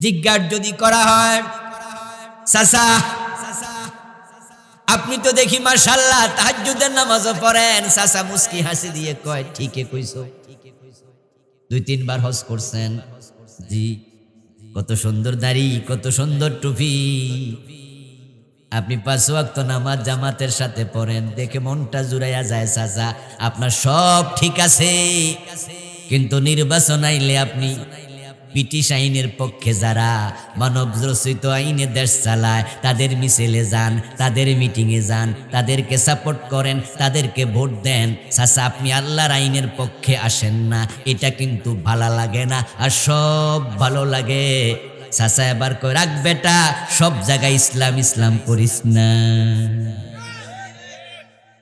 জিজ্ঞাসা যদি করা হয়, চাচা আপনি তো দেখি মাশাআল্লাহ তাহাজ্জুদের নামাজও পড়েন, চাচা মুস্কি হাসি দিয়ে কয় ঠিকই কইছো, 2-3 বার হজ করছেন। জি। কত সুন্দর দাড়ি, কত সুন্দর টুপি, আপনি 5 ওয়াক্ত নামাজ জামাতের সাথে পড়েন, দেখে মনটা জুড়াইয়া যায়। চাচা আপনার সব ঠিক আছে, কিন্তু নির্বাচন আইলে আপনি ব্রিটিশ আইনের পক্ষে যারা মানব রচিত আইনে দেশ চালায় তাদের মিছিলে যান, তাদের মিটিংয়ে যান, তাদেরকে সাপোর্ট করেন, তাদেরকে ভোট দেন। চাচা আপনি আল্লাহর আইনের পক্ষে আসেন না, এটা কিন্তু ভালো লাগে না। আর সব ভালো লাগে। চাচা এবার কই রাখ বেটা, সব জায়গায় ইসলাম ইসলাম করিস না।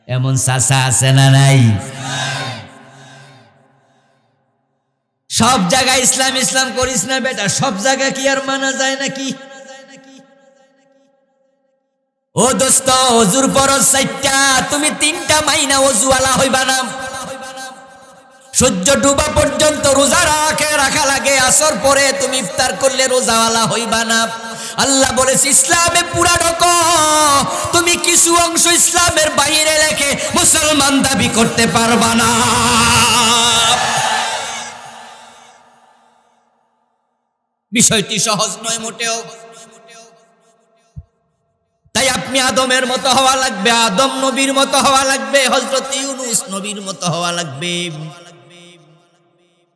এমন চাচা আছে না নাই? সব জায়গায় ইসলাম ইসলাম করিস না বেটা, সব জায়গা কি আর মানা যায় নাকি? ও দোস্ত, ওজুর ফরজ 4টা, তুমি 3টা মাইনা ওজুওয়ালা হইবা না। সূর্য ডুবা পর্যন্ত রোজা রাখা লাগে, আসর পরে তুমি ইফতার করলে রোজাওয়ালা হইবা না। আল্লাহ বলেছে ইসলামে পুরা ঢোকো, তুমি কিছু অংশ ইসলামের বাইরে রেখে মুসলমান দাবি করতে পারবা না। বিষয়টি সহজ নয় মোটেও। তাই আপনি আদমের মতো হওয়া লাগবে, আদম নবীর মতো হওয়া লাগবে, হযরত ইউনূস নবীর মতো হওয়া লাগবে।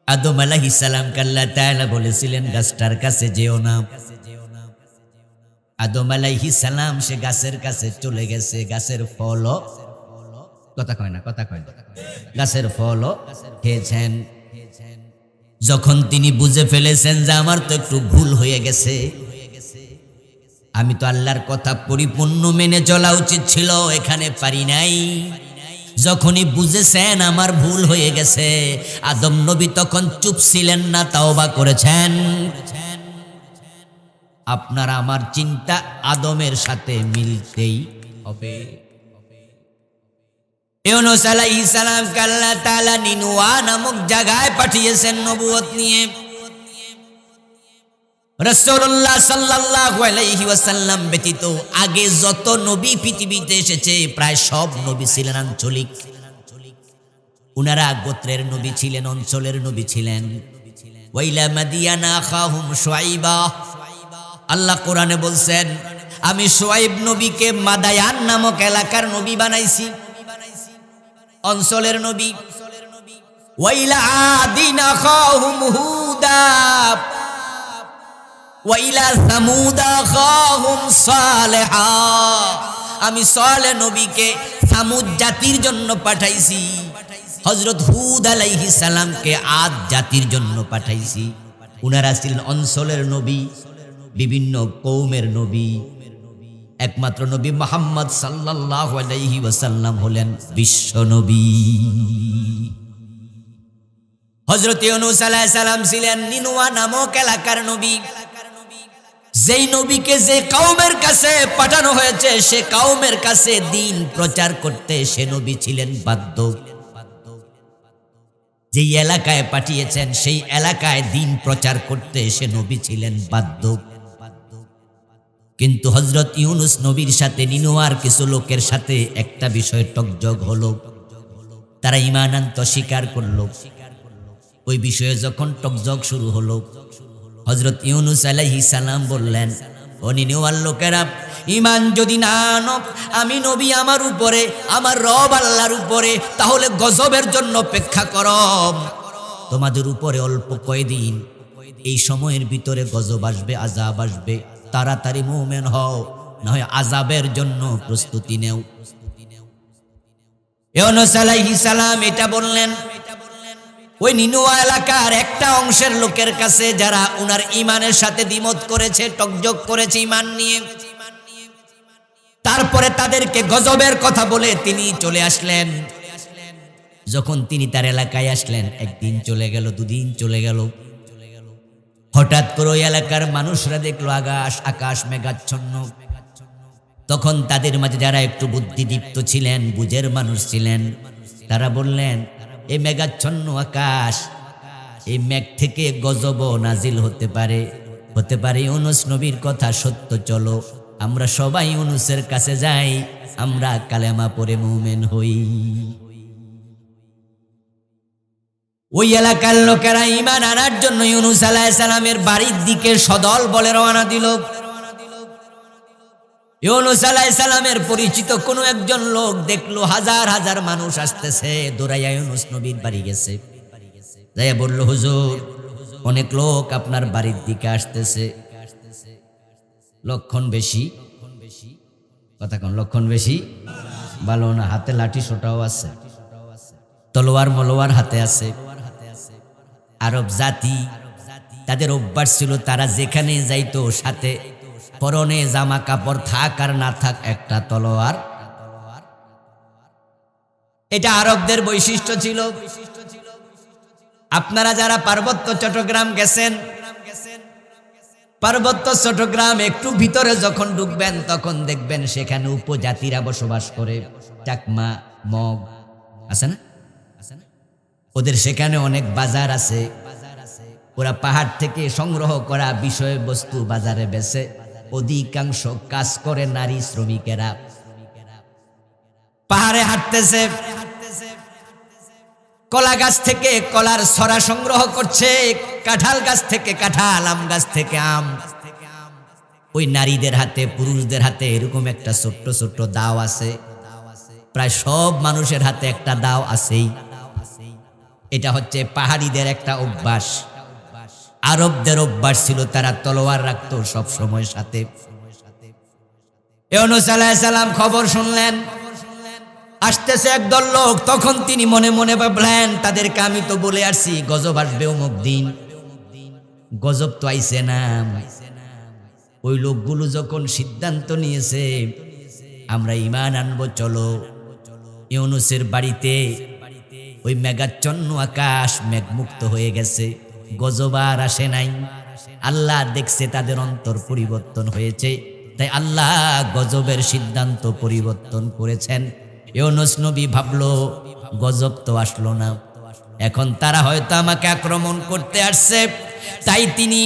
আদম আলাইহিস সালামকে আল্লাহ তাআলা বলেছিলেন গাছটার কাছে যেও না। আদম আলাইহিস সালাম সে গাছের কাছে চলে গেছে, গাছের ফল কথা কয় না, গাছের ফল খেয়েছেন। যখন তিনি বুঝে ফেলেছেন যে আমার তো একটু ভুল হয়ে গেছে, আমি তো আল্লাহর কথা পরিপূর্ণ মেনে চলা উচিত ছিল, এখানে পারি নাই। যখনই বুঝেছেন আমার ভুল হয়ে গেছে, আদম নবী তখন চুপ ছিলেন না, তাওবা করেছেন। আপনার আমার চিন্তা আদমের সাথে মিলতেই হবে। ইউনূস আলাইহিস সালামকে আল্লাহ তাআলা নিনুয়া নামক জায়গায় পাঠিয়েছেন নবুয়ত নিয়ে। রাসূলুল্লাহ সাল্লাল্লাহু আলাইহি ওয়াসাল্লাম ব্যতীত আগে যত নবী পৃথিবীতে এসেছে প্রায় সব নবী ছিলেন আঞ্চলিক। উনারা গোত্রের নবী ছিলেন, অঞ্চলের নবী ছিলেন। ওয়াইলা মাদিয়ানা আখাহুম শুআইবা, আল্লাহ কোরআনে বলছেন আমি শুআইব নবীকে মাদায়ান নামক এলাকার নবী বানাইছি, অঞ্চলের নবী। ওয়াইলা আদিনা আখাহুম হুদা, ওয়াইলা সামুদা আখাহুম সালেহা, আমি সালেহ নবীকে সামুদ জাতির জন্য পাঠাইছি। হযরত হুদ আলাইহিস সালামকে আদ জাতির জন্য পাঠাইছি। উনারা ছিলেন অঞ্চলের নবী, বিভিন্ন কওমের নবী। একমাত্র নবী মুহাম্মদ সাল্লাল্লাহু আলাইহি ওয়াসাল্লাম হলেন বিশ্ব নবী। হযরত ইউনূস আলাইহিস সালাম ছিলেন নিনুয়া নামক এলাকার নবী। যেই নবীকে যে কওমের কাছে পাঠানো হয়েছে সে কওমের কাছে দ্বীন প্রচার করতে সে নবী ছিলেন বাধ্য। যেই এলাকায় পাঠিয়েছেন সেই এলাকায় দ্বীন প্রচার করতে সে নবী ছিলেন বাধ্য। কিন্তু হযরত ইউনূস নবীর সাথে নিনুয়ার কিছু লোকের সাথে একটা বিষয় টকজগ হলো, তারা ঈমান আনতে স্বীকার করলো। ওই বিষয়ে যখন টকজগ শুরু হলো, হযরত ইউনূস আলাইহিস সালাম বললেন, ও নিনুয়ার লোকেরা, ঈমান যদি না আনো আমি নবী আমার উপরে, আমার রব আল্লাহর উপরে, তাহলে গজবের জন্য অপেক্ষা করো। তোমাদের উপরে অল্প কয়দিন, এই সময়ের ভিতরে গজব আসবে, আযাব আসবে, তাড়াতাড়ি মুমিন হও, না হয় আযাবের জন্য প্রস্তুতি নেও। ইউনূস আলাইহিস সালাম এটা বললেন ওই নিনুয়া এলাকার একটা অংশের লোকের কাছে, যারা উনার ঈমানের সাথে দ্বিমত করেছে, টকজগ করেছে ঈমান নিয়ে। তারপরে তাদেরকে গজবের কথা বলে তিনি চলে আসলেন। যখন তিনি তার এলাকায় আসলেন, একদিন চলে গেল, 2 দিন চলে গেল। হঠাৎ করে ওই এলাকার মানুষরা দেখলো আকাশ মেঘাচ্ছন্ন। তখন তাদের মাঝে যারা একটু বুদ্ধিদীপ্ত ছিলেন, বুঝের মানুষ ছিলেন, তারা বললেন এই মেঘাচ্ছন্ন আকাশ, এই মেঘ থেকে গজব নাজিল হতে পারে, হতে পারে ইউনুস নবীর কথা সত্য, চলো আমরা সবাই ইউনুসের কাছে যাই, আমরা কালেমা পড়ে মুমিন হই। ওই এলাকার লোকেরা ঈমান আনার জন্য ইউনুস আলাইহিস সালামের বাড়ির দিকে সদল বলে রওনা দিল। ইউনুস আলাইহিস সালামের পরিচিত কোনো একজন লোক দেখলো হাজার হাজার মানুষ আসতেছে, দৌড়াইয়া ইউনুস নবীর বাড়ি গেছে, যাইয়া বলল, হুজুর অনেক লোক আপনার বাড়ির দিকে আসতেছে। লক্ষণ বেশি, কথা কোন লক্ষণ বেশি ভালো না, হাতে লাঠি সোটাও আছে, তলোয়ার মলোয়ার হাতে আছে। আরব জাতি তাদের অভ্যাস ছিল, তারা যেখানে যাইতো সাথে পরনে জামা কাপড় থাক আর না থাক একটা তলোয়ার। এটা আরবদের বৈশিষ্ট্য ছিল। আপনারা যারা পার্বত্য চট্টগ্রাম গেছেন, পার্বত্য চট্টগ্রাম একটু ভিতরে যখন ঢুকবেন তখন দেখবেন সেখানে উপজাতিরা বসবাস করে, চাকমা মগ আছে না, ওদের সেখানে অনেক বাজার আছে। ওরা পাহাড় থেকে সংগ্রহ করা বিষয়বস্তু বাজারে বেচে, অধিকাংশ কাজ করে নারী শ্রমিকেরা। পাহাড়ে হাঁটতেছে, কলা গাছ থেকে কলার ছড়া সংগ্রহ করছে, কাঁঠাল গাছ থেকে কাঁঠাল, আম গাছ থেকে আম। ওই নারীদের হাতে পুরুষদের হাতে এরকম একটা ছোট্ট ছোট্ট দাও আছে, প্রায় সব মানুষের হাতে একটা দাও আছেই। এটা হচ্ছে পাহাড়িদের একটা অভ্যাস। আরবদের অভ্যাস ছিল, তারা তলোয়ার রাখতো সব সময় সাথে। ইউনুস আলাইহিস সালাম খবর শুনলেন আসতেছে একদল লোক, তখন তিনি মনে মনে ভাবলেন, তাদেরকে আমি তো বলে আসছি গজব আসবে অমুক দিন, গজব তো আইছে না। ওই লোকগুলো যখন সিদ্ধান্ত নিয়েছে আমরা ঈমান আনবো, চলো ইউনুসের বাড়িতে, ওই মেঘাচ্ছন্ন আকাশ মেঘমুক্ত হয়ে গেছে, গজব আর আসে নাই। আল্লাহ দেখছে তাদের অন্তর পরিবর্তন হয়েছে, তাই আল্লাহ গজবের সিদ্ধান্ত পরিবর্তন করেছেন। ইউনুস নবী ভাবলো গজব তো আসলো না, এখন তারা হয়তো আমাকে আক্রমণ করতে আসছে, তাই তিনি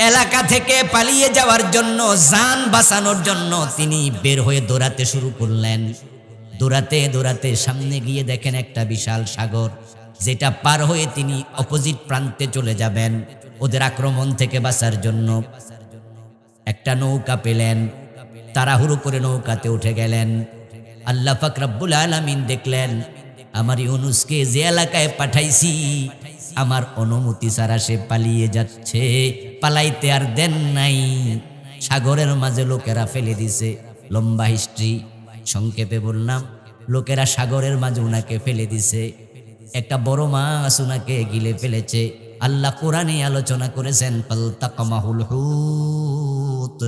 এলাকা থেকে পালিয়ে যাওয়ার জন্য, জান বাঁচানোর জন্য তিনি বের হয়ে দৌড়াতে শুরু করলেন। দৌড়াতে দৌড়াতে সামনে গিয়ে দেখেন একটা বিশাল সাগর, যেটা পার হয়ে তিনি অপোজিট প্রান্তে চলে যাবেন ওদের আক্রমণ থেকে বাঁচার জন্য। একটা নৌকা পেলেন, তাড়াহুড়ো করে নৌকাতে উঠে গেলেন। আল্লাহ পাক রব্বুল আলামিন দেখলেন আমার ইউনুসকে যে এলাকায় পাঠাইছি আমার অনুমতি ছাড়া সে পালিয়ে যাচ্ছে, পালাইতে আর দেন নাই, সাগরের মাঝে লোকেরা ফেলে দিছে। লম্বা হিস্ট্রি, সংক্ষেপে বললাম, লোকেরা সাগরের মাঝে উনাকে ফেলে দিছে, একটা বড় মাছ উনাকে গিলে ফেলেছে। আল্লাহ কোরআনে আলোচনা করেছেন, ফালতাকামাহুল হুত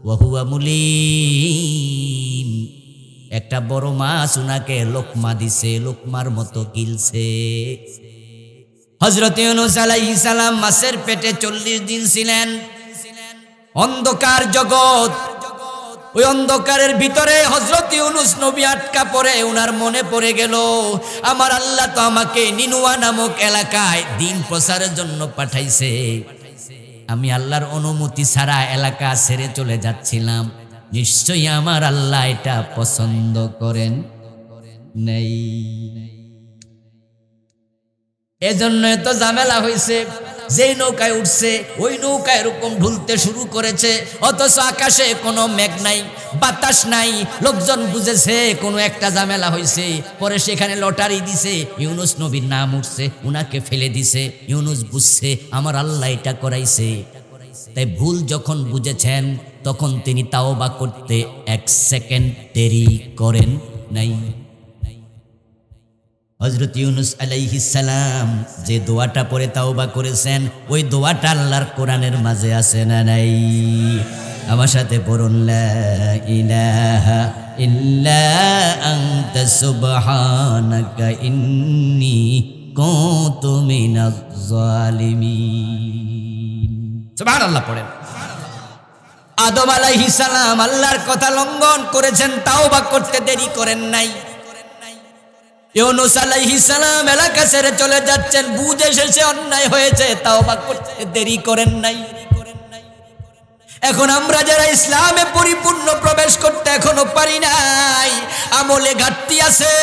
ওয়া হুয়া মুলিম, একটা বড় মাছ উনাকে লোকমা দিছে, লোকমার মতো গিলছে। হযরত ইউনুস আলাইহিস সালাম মাছের পেটে 40 দিন ছিলেন। অন্ধকার জগৎ, ওই অন্ধকারের ভিতরে হযরত ইউনুস নবী আটকা পড়ে। উনার মনে পড়ে গেল, আমার আল্লাহ তো আমাকে নিনুয়া নামক এলাকায় দিন প্রচারের জন্য পাঠাইছে, আমি আল্লাহর অনুমতি ছাড়া এলাকা ছেড়ে চলে যাচ্ছিলাম, নিশ্চয়ই আমার আল্লাহ এটা পছন্দ করেন নেই। এজন্য তো ঝামেলা হয়েছে। যেই নৌকায় উঠছে ওই নৌকা এরকম ঢুলতে শুরু করেছে, অথচ আকাশে কোনো মেঘ নাই, বাতাস নাই। লোকজন বুঝেছে কোনো একটা ঝামেলা হয়েছে। পরে সেখানে লটারি দিছে, ইউনুস নবীর নাম উঠছে, উনাকে ফেলে দিছে। ইউনুস বুঝছে আমার আল্লাহ এটা করাইছে। তাই ভুল যখন বুঝেছেন তখন তিনি তাওবা করতে 1 সেকেন্ড দেরি করেন নাই। হযরত ইউনুস আলাইহিস সালাম যে দোয়াটা পড়ে তাওবা করেছেন, ওই দোয়াটা আল্লাহর কোরআনের মাঝে আছে না নাই? আমার সাথে পড়ুন, লা ইলাহা ইল্লা আনতা সুবহানাকা ইন্নী কুনতু মিনাজ জালিমিন। সুবহানাল্লাহ পড়েন। আদম আলাইহিস সালাম আল্লাহর কথা লঙ্ঘন করেছেন, তাওবা করতে দেরি করেন নাই। ইউনুস আলাইহিস সালাম এলাকা ছেড়ে চলে যাচ্ছেন, বুঝে এসেছে অন্যায় হয়েছে, তাওবা করতে দেরি করেন নাই। এখন আমরা যারা ইসলামে পরিপূর্ণ প্রবেশ করতে এখনো পারি নাই, আমলে ঘাটতি আছে।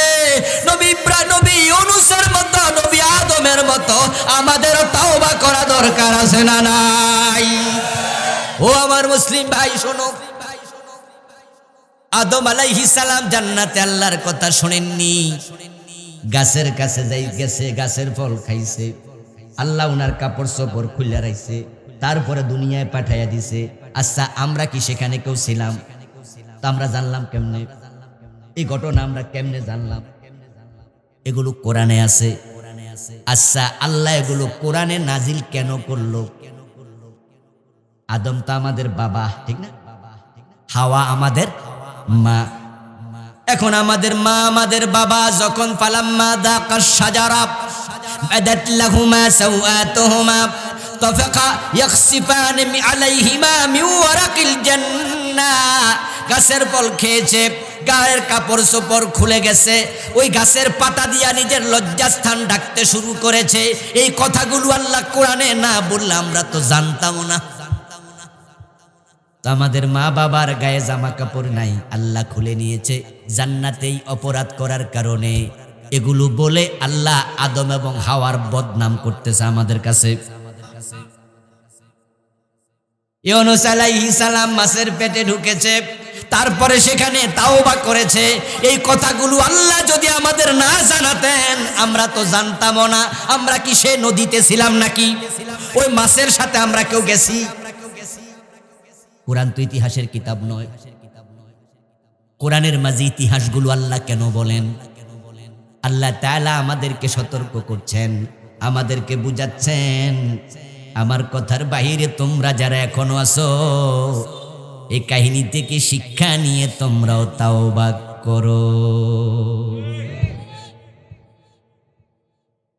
নবী ইউনূসের মতো, নবী আদমের মতো আমাদেরও তাওবা করা দরকার আছে না নাই? ও আমার মুসলিম ভাই শোনো, আদম আলাইহিস সালাম জান্নাতে আল্লাহর কথা শোনেননি, গাছের কাছে যাই গেছে, গাছের ফল খাইছে, আল্লাহ উনার কাপড় চোপড় খুলে রাখছে, তারপরে দুনিয়ায় পাঠাইয়া দিছে। আচ্ছা আমরা কি সেখানে কেউ ছিলাম? তা আমরা জানলাম কেমনে? এই ঘটনা আমরা কেমনে জানলাম? এগুলো কোরআনে আছে। আচ্ছা আল্লাহ এগুলো কোরআনে নাজিল কেন করলো? আদম তো আমাদের বাবা, ঠিক না? হাওয়া আমাদের মা। এখন আমাদের মা আমাদের বাবা যখন ফালাম্মা দাকাশ শাজারা বাদাত লাহুমা সাওআতুহুমা তাফাকা ইয়াখসিফান আলাইহিমা মিন ওয়ারাকিল জান্নাহ, গাছের ফল খেয়েছে, গায়ের কাপড় চোপড় খুলে গেছে, ওই গাছের পাতা দিয়া নিজের লজ্জাস্থান ঢাকতে শুরু করেছে। এই কথাগুলো আল্লাহ কোরআনে না বললে আমরা তো জানতাম না। তো আমাদের মা বাবার গায়ে জামা কাপড় নাই, আল্লাহ খুলে নিয়েছে জান্নাতেই অপরাধ করার কারণে। এগুলো বলে আল্লাহ আদম এবং হাওয়ার বদনাম করতেছে আমাদের কাছে। ইউনূস আলাইহিস সালাম মাছের পেটে ঢুকেছে, তারপরে সেখানে তাওবা করেছে। এই কথাগুলো আল্লাহ যদি আমাদের না জানাতেন আমরা তো জানতামও না। আমরা কি সে নদীতে ছিলাম নাকি? ওই মাছের সাথে আমরা কেউ গেছি? কোরআন তো ইতিহাসের কিতাব নয়। কোরআনের মাঝে ইতিহাসগুলো আল্লাহ কেন বলেন? আল্লাহ তাআলা আমাদেরকে সতর্ক করছেন, আমাদেরকে বুঝাচ্ছেন, আমার কথার বাহিরে তোমরা যারা এখনো আছো এই কাহিনী থেকে শিক্ষা নিয়ে তোমরাও তাওবা করো।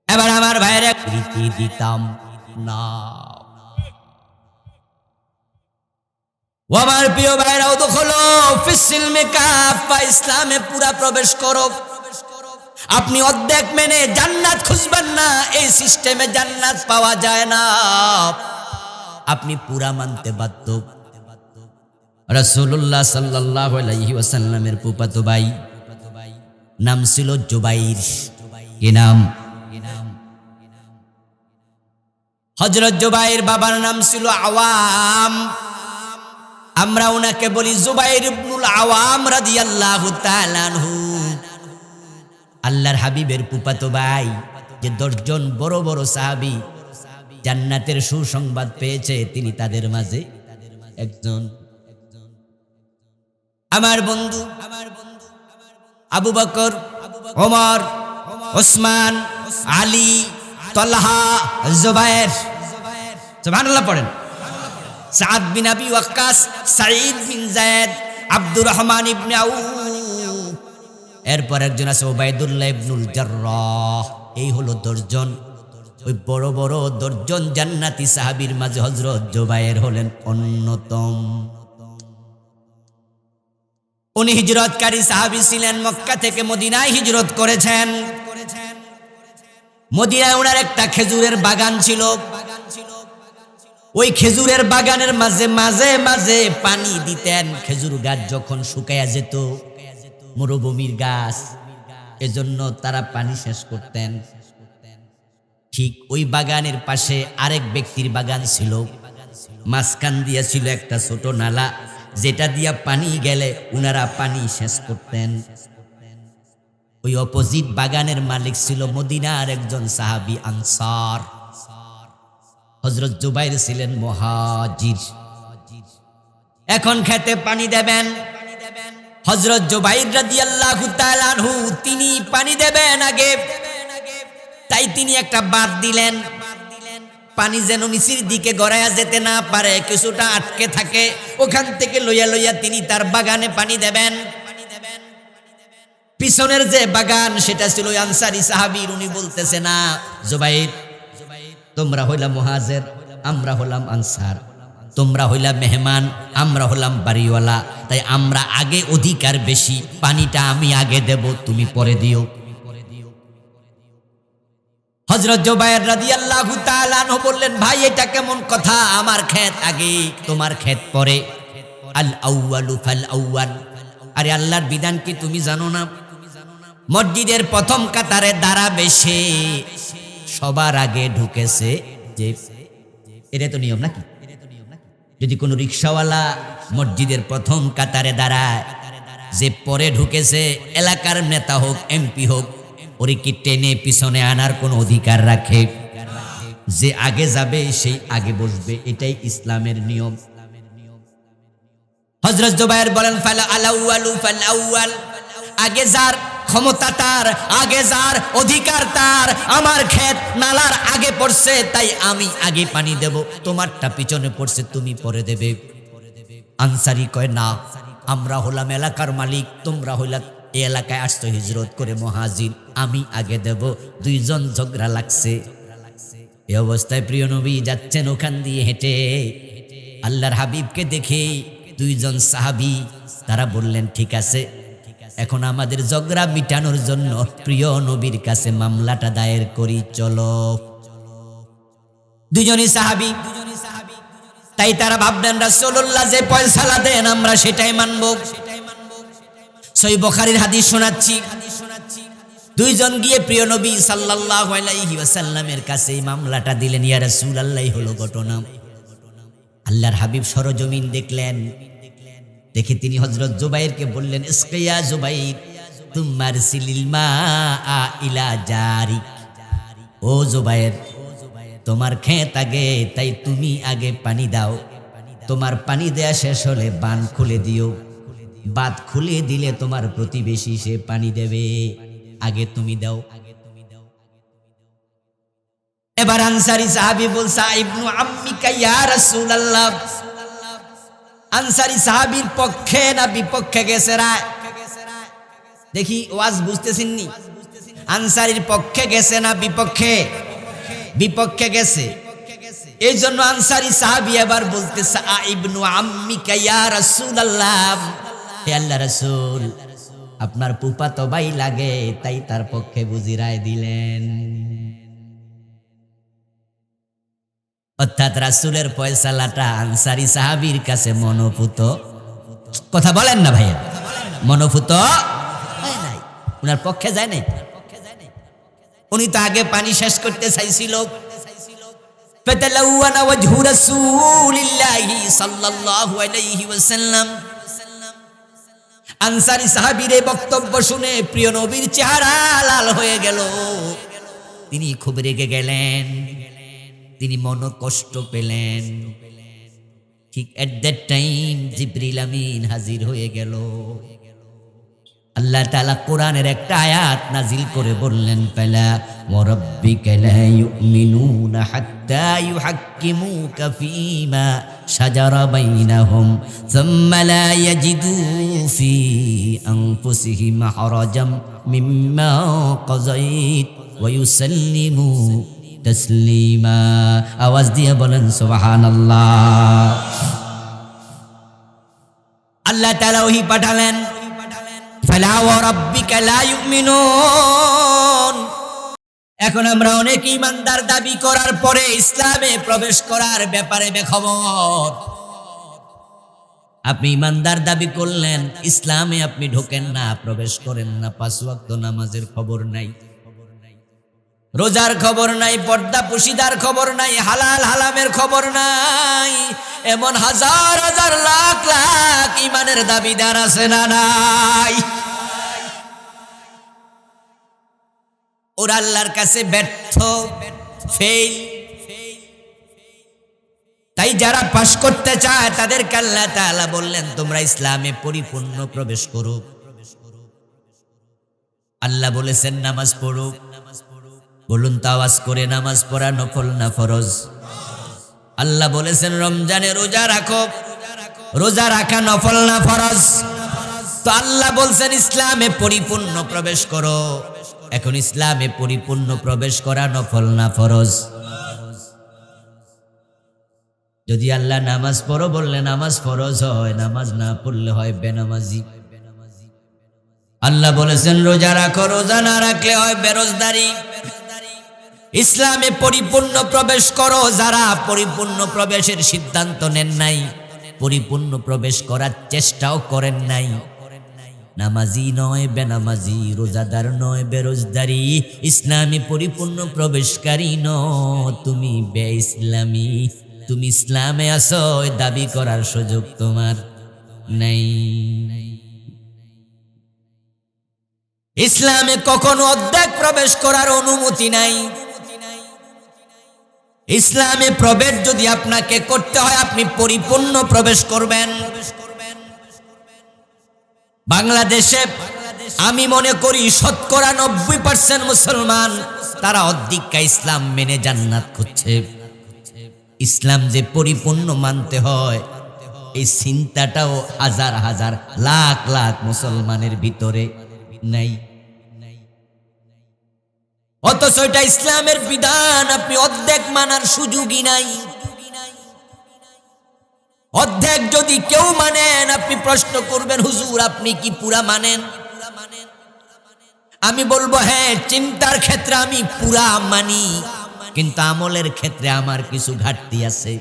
এবার আমার ভাইয়েরা প্রীতি দিতাম না। ও আমার প্রিয় ভাইরাও দখলো ফিসিলমে কাফা, ইসলামে পুরা প্রবেশ করো। আপনি অর্ধেক মেনে জান্নাত খুঁজবেন না, এই সিস্টেমে জান্নাত পাওয়া যায় না, আপনি পুরা মানতে বাধ্য। রাসূলুল্লাহ সাল্লাল্লাহু আলাইহি ওয়াসাল্লামের ফুফাতো ভাই নাম ছিল জুবাইর। কি নাম? হযরত জুবাইর বাবার নাম ছিল আওয়াম। আমরা ওনাকে বলি জুবাইর ইবনুল আওয়াম রাদিয়াল্লাহু তাআলা আনহু। আল্লাহর হাবিবের ফুফাতো ভাই, যে 10 জন বড় বড় সাহাবী জান্নাতের সুসংবাদ পেয়েছে, তিনি তাদের মাঝে একজন। আমার বন্ধু আবু বকর, ওমর, ওসমান, আলী, তালহা, জুবাইর, সুবহানাল্লাহ পড়েন, সাদ বিন আবি ওয়াক্কাস, সাঈদ বিন যায়েদ, আব্দুর রহমান ইবনে আউফ, এরপর একজন আছে উবাইদুল্লাহ ইবনুল জাররাহ। এই হলো 10 জন। ওই বড় বড় 10 জন জান্নাতি সাহাবীর মাঝে হযরত জুবাইর হলেন অন্যতম। উনি হিজরতকারী সাহাবী ছিলেন, মক্কা থেকে মদিনায় হিজরত করেছেন। মদিনায় ওনার একটা খেজুরের বাগান ছিল। ওই খেজুরের বাগানের মাঝে মাঝে মাঝে পানি দিতেন। খেজুর গাছ যখন শুকায়া যেত, মরুভূমির গাছ, এজন্য তারা পানি শেষ করতেন। ঠিক ওই বাগানের পাশে আরেক ব্যক্তির বাগান ছিল, মাঝখান দিয়া ছিল একটা ছোট নালা, যেটা দিয়া পানি গেলে উনারা পানি শেষ করতেন। ওই অপোজিট বাগানের মালিক ছিল মদিনার একজন সাহাবী আনসার। হযরত জুবাইর ছিলেন মুহাজির। এখন খেতে পানি দেবেন, হযরত জুবাইর রাদিয়াল্লাহু তাআলা আনহু তিনি পানি দেবেন আগে, তাই তিনি একটা বাঁধ দিলেন, পানি যেন নিচের দিকে গড়াইয়া যেতে না পারে, কিছুটা আটকে থাকে, ওখান থেকে লইয়া লইয়া তিনি তার বাগানে পানি দেবেন। পিছনের যে বাগান সেটা ছিল আনসারী সাহাবীর। উনি বলতেছে, না জুবাইর, তোমরা হইলা মুহাজির, আমরা হলাম আনসার, তোমরা হইলা মেহমান, আমরা হলাম বাড়িওয়ালা, তাই আমরা আগে অধিকার বেশি, পানিটা আমি আগে দেব, তুমি পরে দিও। হযরত জুবায়ের রাদিয়াল্লাহু তাআলা আনহু বললেন, ভাই এটা কেমন কথা? আমার ক্ষেত আগে, তোমার ক্ষেত পরে। আল আউয়ালু ফাল আউয়াল। আরে আল্লাহর বিধান কি তুমি জানো না? মসজিদের প্রথম কাতারে দাঁড়াবে সে সবার আগে ঢুকেছে। যে এটা তো নিয়ম নাকি? যদি কোনো রিকশাওয়ালা মসজিদের প্রথম কাতারে দাঁড়ায়, যে পরে ঢুকেছে, এলাকার নেতা হোক, এমপি হোক, ওরে কি টেনে পিছনে আনার কোনো অধিকার রাখে? যে আগে যাবে সেই আগে বসবে, এটাই ইসলামের নিয়ম। হযরত জুবায়ের বলেন, ফালা আলাউয়ালু ফাল আউয়াল। আগে যার ক্ষমতা তার, আগে যার অধিকার তার। আমার ক্ষেত নালার আগে পড়ছে, তাই আমি আগে পানি দেব। তোমারটা পিছনে পড়ছে, তুমি পরে দেবে। আনসারী কয়, না, আমরা হলাম এলাকার মালিক, তোমরা হইলা এই এলাকায় আসছো হিজরত করে মুহাজির, আমি আগে দেব। দুইজন ঝগড়া লাগছে। এই অবস্থায় প্রিয় নবী যাচ্ছেন ওখান দিয়ে হেঁটে। আল্লাহর হাবিবকে দেখে দুইজন সাহাবী তারা বললেন, ঠিক আছে, এখন আমাদের ঝগড়া মিটানোর জন্য প্রিয় নবীর কাছে মামলাটা দায়ের করি, চলো। দুজনই সাহাবী, তাই তারা ভাবলেন রাসূলুল্লাহ যে ফয়সালা দেন আমরা সেটাই মানব। সহিহ বুখারীর হাদিস শোনাচ্ছি। দুইজন গিয়ে প্রিয় নবী সাল্লাল্লাহু আলাইহি ওয়াসাল্লামের কাছে এই মামলাটা দিলেন। ইয়া রাসূলুল্লাহ, হলো ঘটনা। আল্লাহর হাবিব সরজমিন দেখলেন। দেখে তিনি হযরত জুবাইরকে বললেন, ইসকিয়া জুবাইর, তুমার সিলিল মা ইলা জারিক। ও জুবাইর, তোমার ক্ষেত আগে, তাই তুমি আগে পানি দাও। তোমার পানি দেয়া শেষ হলে বান খুলে দিও। বাঁধ খুলে দিলে তোমার প্রতিবেশী সে পানি দেবে, আগে তুমি দাও। এবার আনসারী সাহাবী বলছে, ইবনু আম্মিকা ইয়া রাসূলুল্লাহ। আনসারী সাহাবীর পক্ষে না বিপক্ষে গেছে রায়? দেখি ওয়াজ বুঝতেছেন নি? আনসারীর পক্ষে গেছে না বিপক্ষে? বিপক্ষে গেছে। এই জন্য আনসারী সাহাবী এবার বলতেছে, ইবনু আম্মিকা ইয়া রাসূলুল্লাহ, হে আল্লাহর রাসূল, আপনার ফুফাতো ভাই লাগে, তাই তার পক্ষে বুঝি রায় দিলেন। অর্থাৎ রাসূলের ফয়সালাটা আনসারী সাহাবীর কাছে মনোপুত। কথা বলেন না ভাইয়া, মনোপুত হয় নাই, উনার পক্ষে যায় নাই। উনি তো আগে পানি শেষ করতে চাইছিল। ফাতালাওয়ানা ওয়াজহু রাসূলিল্লাহি সাল্লাল্লাহু আলাইহি ওয়াসাল্লাম। আনসারী সাহাবীর এই বক্তব্য শুনে প্রিয় নবীর চেহারা লাল হয়ে গেল। তিনি খুব রেগে গেলেন, তিনি মন কষ্ট পেলেন। ঠিক এট দ্যাট টাইম জিবরিল আমিন হাজির হয়ে গেল। আল্লাহ তাআলা কোরআনের একটা আয়াত নাজিল করে বললেন, ফালা ওয়ারাব্বিকা লা ইউমিনুনা হাত্তা ইউহাক্কিমুকা ফীমা শাজারা বাইনাহুম সুম্মা লা ইয়াজিদু ফী আনফুসিহিম হারাজাম মিম্মা কাযাইত ওয়া ইউসাল্লিমু তাসলিমা। আওয়াজ দিয়ে বলেন সুবহানাল্লাহ। আল্লাহ তাআলা ওহী পাঠালেন, ফালা ওয়ারাব্বিকা লা ইউমিনুন। এখন আমরা অনেক ঈমানদার দাবি করার পরে ইসলামে প্রবেশ করার ব্যাপারে বেখবর। আপনি ঈমানদার দাবি করলেন, ইসলামে আপনি ঢোকেন না, প্রবেশ করেন না। 5 ওয়াক্ত নামাজের খবর নাই, রোজার খবর নাই, পর্দা পুশিদার খবর নাই, হালাল হারামের খবর নাই। এমন হাজার হাজার লাখ লাখ ঈমানের দাবিদার আছে না নাই? ওরা আল্লাহর কাছে ব্যর্থ, ফেল। তাই যারা পাশ করতে চায় তাদেরকে আল্লাহ তাআলা বললেন, তোমরা ইসলামে পরিপূর্ণ প্রবেশ করো। আল্লাহ বলেছেন নামাজ পড়ো। বলুন তো আওয়াজ করে, নামাজ পড়া নফল না ফরজ? আল্লাহ বলেছেন রমজানে রোজা রাখো। রোজা রাখা নফল না ফরজ? তো আল্লাহ বলছেন ইসলামে পরিপূর্ণ প্রবেশ করো। এখন ইসলামে পরিপূর্ণ প্রবেশ করা নফল না ফরজ? যদি আল্লাহ নামাজ পড়ো বললে নামাজ ফরজ হয়, নামাজ না পড়লে হয় বেনামাজি। আল্লাহ বলেছেন রোজা রাখো, রোজা না রাখলে হয় বেরোজদারি। ইসলামে পরিপূর্ণ প্রবেশ করো। যারা পরিপূর্ণ প্রবেশের সিদ্ধান্ত নেন নাই, পরিপূর্ণ প্রবেশ করার চেষ্টাও করেন নাই, নামাজি নয় বেনামাজি, রোজাদার নয় বেরোজদারি, ইসলামে পরিপূর্ণ প্রবেশকারী ন, তুমি বে ইসলামী, তুমি ইসলামে আসো, দাবি করার সুযোগ তোমার নাই। ইসলামে কখনো অর্ধেক প্রবেশ করার অনুমতি নাই। ইসলামে প্রবেশ যদি আপনাকে করতে হয়, আপনি পরিপূর্ণ প্রবেশ করবেন। বাংলাদেশে আমি মনে করি 90% মুসলমান, তারা অধিকা ইসলাম মেনে জান্নাত খুঁজছে। ইসলাম যে পরিপূর্ণ মানতে হয়, এই চিন্তাটাও হাজার হাজার লাখ লাখ মুসলমানের ভিতরে নাই। অথচ এটা ইসলামের বিধান, আপনি অর্ধেক মানার সুযোগই নাই। অর্ধেক যদি কেউ মানেন, আপনি প্রশ্ন করবেন, হুজুর আপনি কি পুরা মানেন? আমি বলবো হ্যাঁ, চিন্তার ক্ষেত্রে আমি পুরা মানি, কিন্তু আমলের ক্ষেত্রে আমার কিছু ঘাটতি আছে।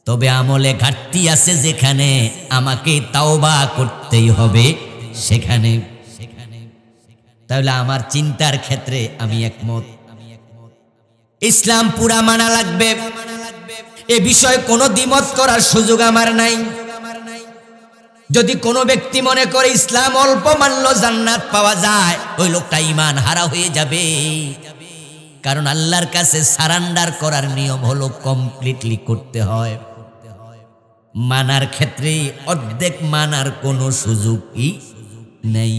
তবে আমলে ঘাটতি আছে যেখানে, আমাকে তাওবা করতেই হবে সেখানে। তাহলে আমার চিন্তার ক্ষেত্রে আমি একমত, ইসলাম পুরা মানা লাগবে, এ বিষয়ে কোনো দ্বিমত করার সুযোগ আমার নাই। যদি কোনো ব্যক্তি মনে করে ইসলাম অল্প মানলো জান্নাত পাওয়া যায়, ওই লোকটা ঈমান হারা হয়ে যাবে। কারণ আল্লাহর কাছে সারেন্ডার করার নিয়ম হলো কমপ্লিটলি করতে হয়। মানার ক্ষেত্রে অর্ধেক মানার কোনো সুযোগই নেই।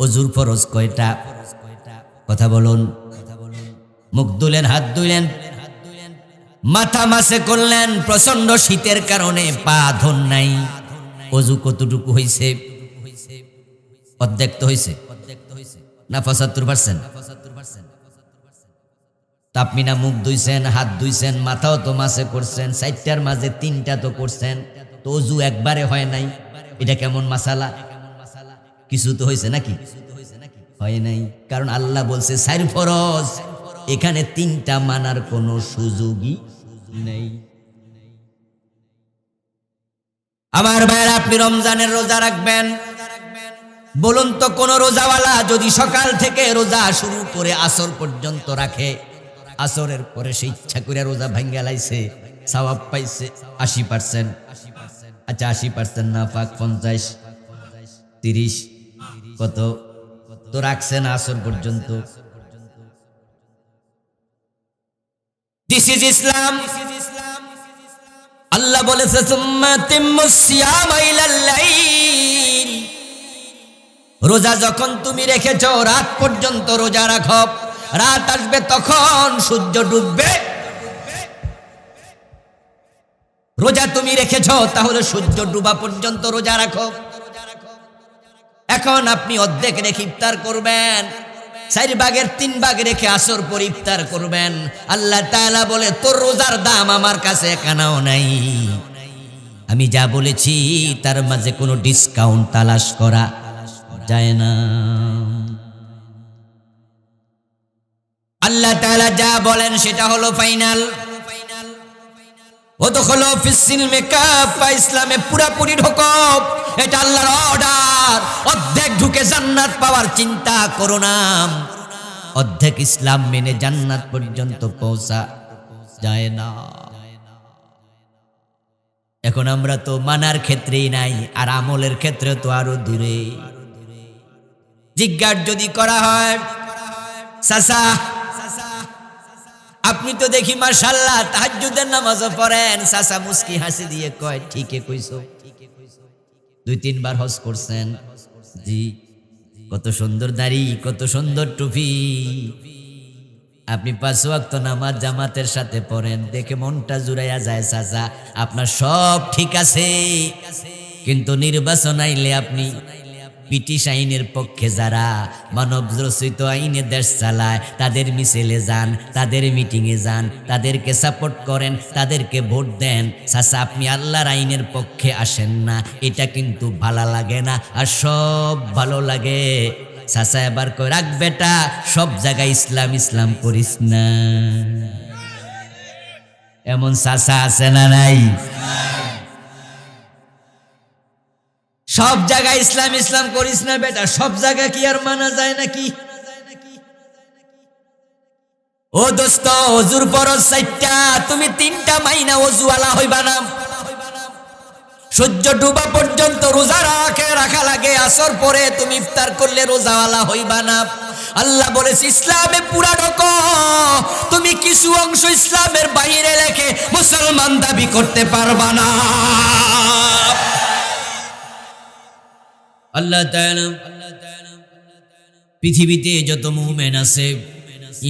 ওযুর ফরজ কয়টা? কথা বলুন। মুখ ধুলেন, হাত ধুলেন, মাথা মাসে করলেন, প্রচন্ড শীতের কারণে পা ধন নাই, ওযু কতটুকু হইছে? অর্ধেক তো হইছে না 75%? আপনি না মুখ ধুইছেন, হাত ধুইছেন, মাথাও তো মাসে করছেন, 4টার মাঝে 3টা তো করছেন, তো ওযু একবারে হয় নাই। এটা কেমন মাসালা? কিছু তো হয়েছে নাকি? হয় নাই। কারণ আল্লাহ বলছে 4 ফরজ, এখানে 3টা মানার কোনো সুযোগই নেই। আমার ভাইরা, আপনি রমজানের রোজা রাখবেন, বলুন তো কোন রোজাওয়ালা যদি সকাল থেকে রোজা শুরু করে আসর পর্যন্ত রাখে, আসরের পরে সে ইচ্ছা করে রোজা ভাঙ্গা লাইছে, সওয়াব পাইছে 80%? আচ্ছা 80% না পাক 50, 30, কত তো রাখছেন আসর পর্যন্ত। দিস ইজ ইসলাম। আল্লাহ বলেছে সুম্মা তিম্মুস সিয়ামা ইলাল লাইল, রোজা যখন তুমি রেখেছো রাত পর্যন্ত রোজা রাখো, রাত আসবে তখন সূর্য ডুববে, রোজা তুমি রেখেছো তাহলে সূর্য ডুবা পর্যন্ত রোজা রাখো। এখন আপনি অর্ধেক রেখে ইফতার করবেন, 4 ভাগের 3 ভাগ রেখে আসর পর ইফতার করবেন। আল্লাহ তাআলা বলে তোর রোজার দাম আমার কাছে কানাও নাই, আমি যা বলেছি তার মাঝে কোনো ডিসকাউন্ট তালাশ করা যায় না। আল্লাহ তাআলা যা বলেন সেটা হলো ফাইনাল। ওদখুলু ফিস-সিলমি কাফা, ইসলামে পুরাপুরি ঢোকো, এটা আল্লাহর অর্ডার। অর্ধেক ঢুকে জান্নাত পাওয়ার চিন্তা করো না, অর্ধেক ইসলাম মেনে জান্নাত পর্যন্ত পৌঁছা যায় না। এখন আমরা তো মানার ক্ষেত্রেই নাই, আর আমলের ক্ষেত্রে তো আরো দূরে। জিজ্ঞাসা যদি করা হয়, চাচা আপনি তো দেখি মাশাআল্লাহ তাহাজ্জুদের নামাজও পড়েন, চাচা মুস্কি হাসি দিয়ে কয় ঠিকই কইছো, 2-3 বার হজ করছেন, জি। কত সুন্দর দাড়ি, কত সুন্দর টুপি, আপনি 5 ওয়াক্ত নামাজ জামাতের সাথে পড়েন, দেখে মনটা জুড়াইয়া যায়। চাচা আপনার সব ঠিক আছে, কিন্তু নির্বাচন আইলে আপনি ব্রিটিশ আইনের পক্ষে, যারা মানব রচিত আইনে দেশ চালায়, তাদের মিছিলে যান, তাদের মিটিংয়ে যান, তাদেরকে সাপোর্ট করেন, তাদেরকে ভোট দেন। চাচা আপনি আল্লাহর আইনের পক্ষে আসেন না, এটা কিন্তু ভালো লাগে না। আর সব ভালো লাগে চাচা এবার কয়, রাখ বেটা, সব জায়গায় ইসলাম ইসলাম করিস না। এমন চাচা আছে না নাই? সব জায়গায় ইসলাম ইসলাম করিস না বেটা, সব জায়গায় কি আর মানা যায় নাকি? ও দোস্ত, অজুর ফরজ 4টা, তুমি 3টা মাইনা অজুওয়ালা হইবা না। সূর্য ডুবা পর্যন্ত রোজা রাখা লাগে, আসর পরে তুমি ইফতার করলে রোজাওয়ালা হইবা না। আল্লাহ বলেছে ইসলামে পুরা ঢোকো, তুমি কিছু অংশ ইসলামের বাইরে রেখে মুসলমান দাবি করতে পারবা না। আল্লাহ তাআলা পৃথিবীতে যত মুমিন আছে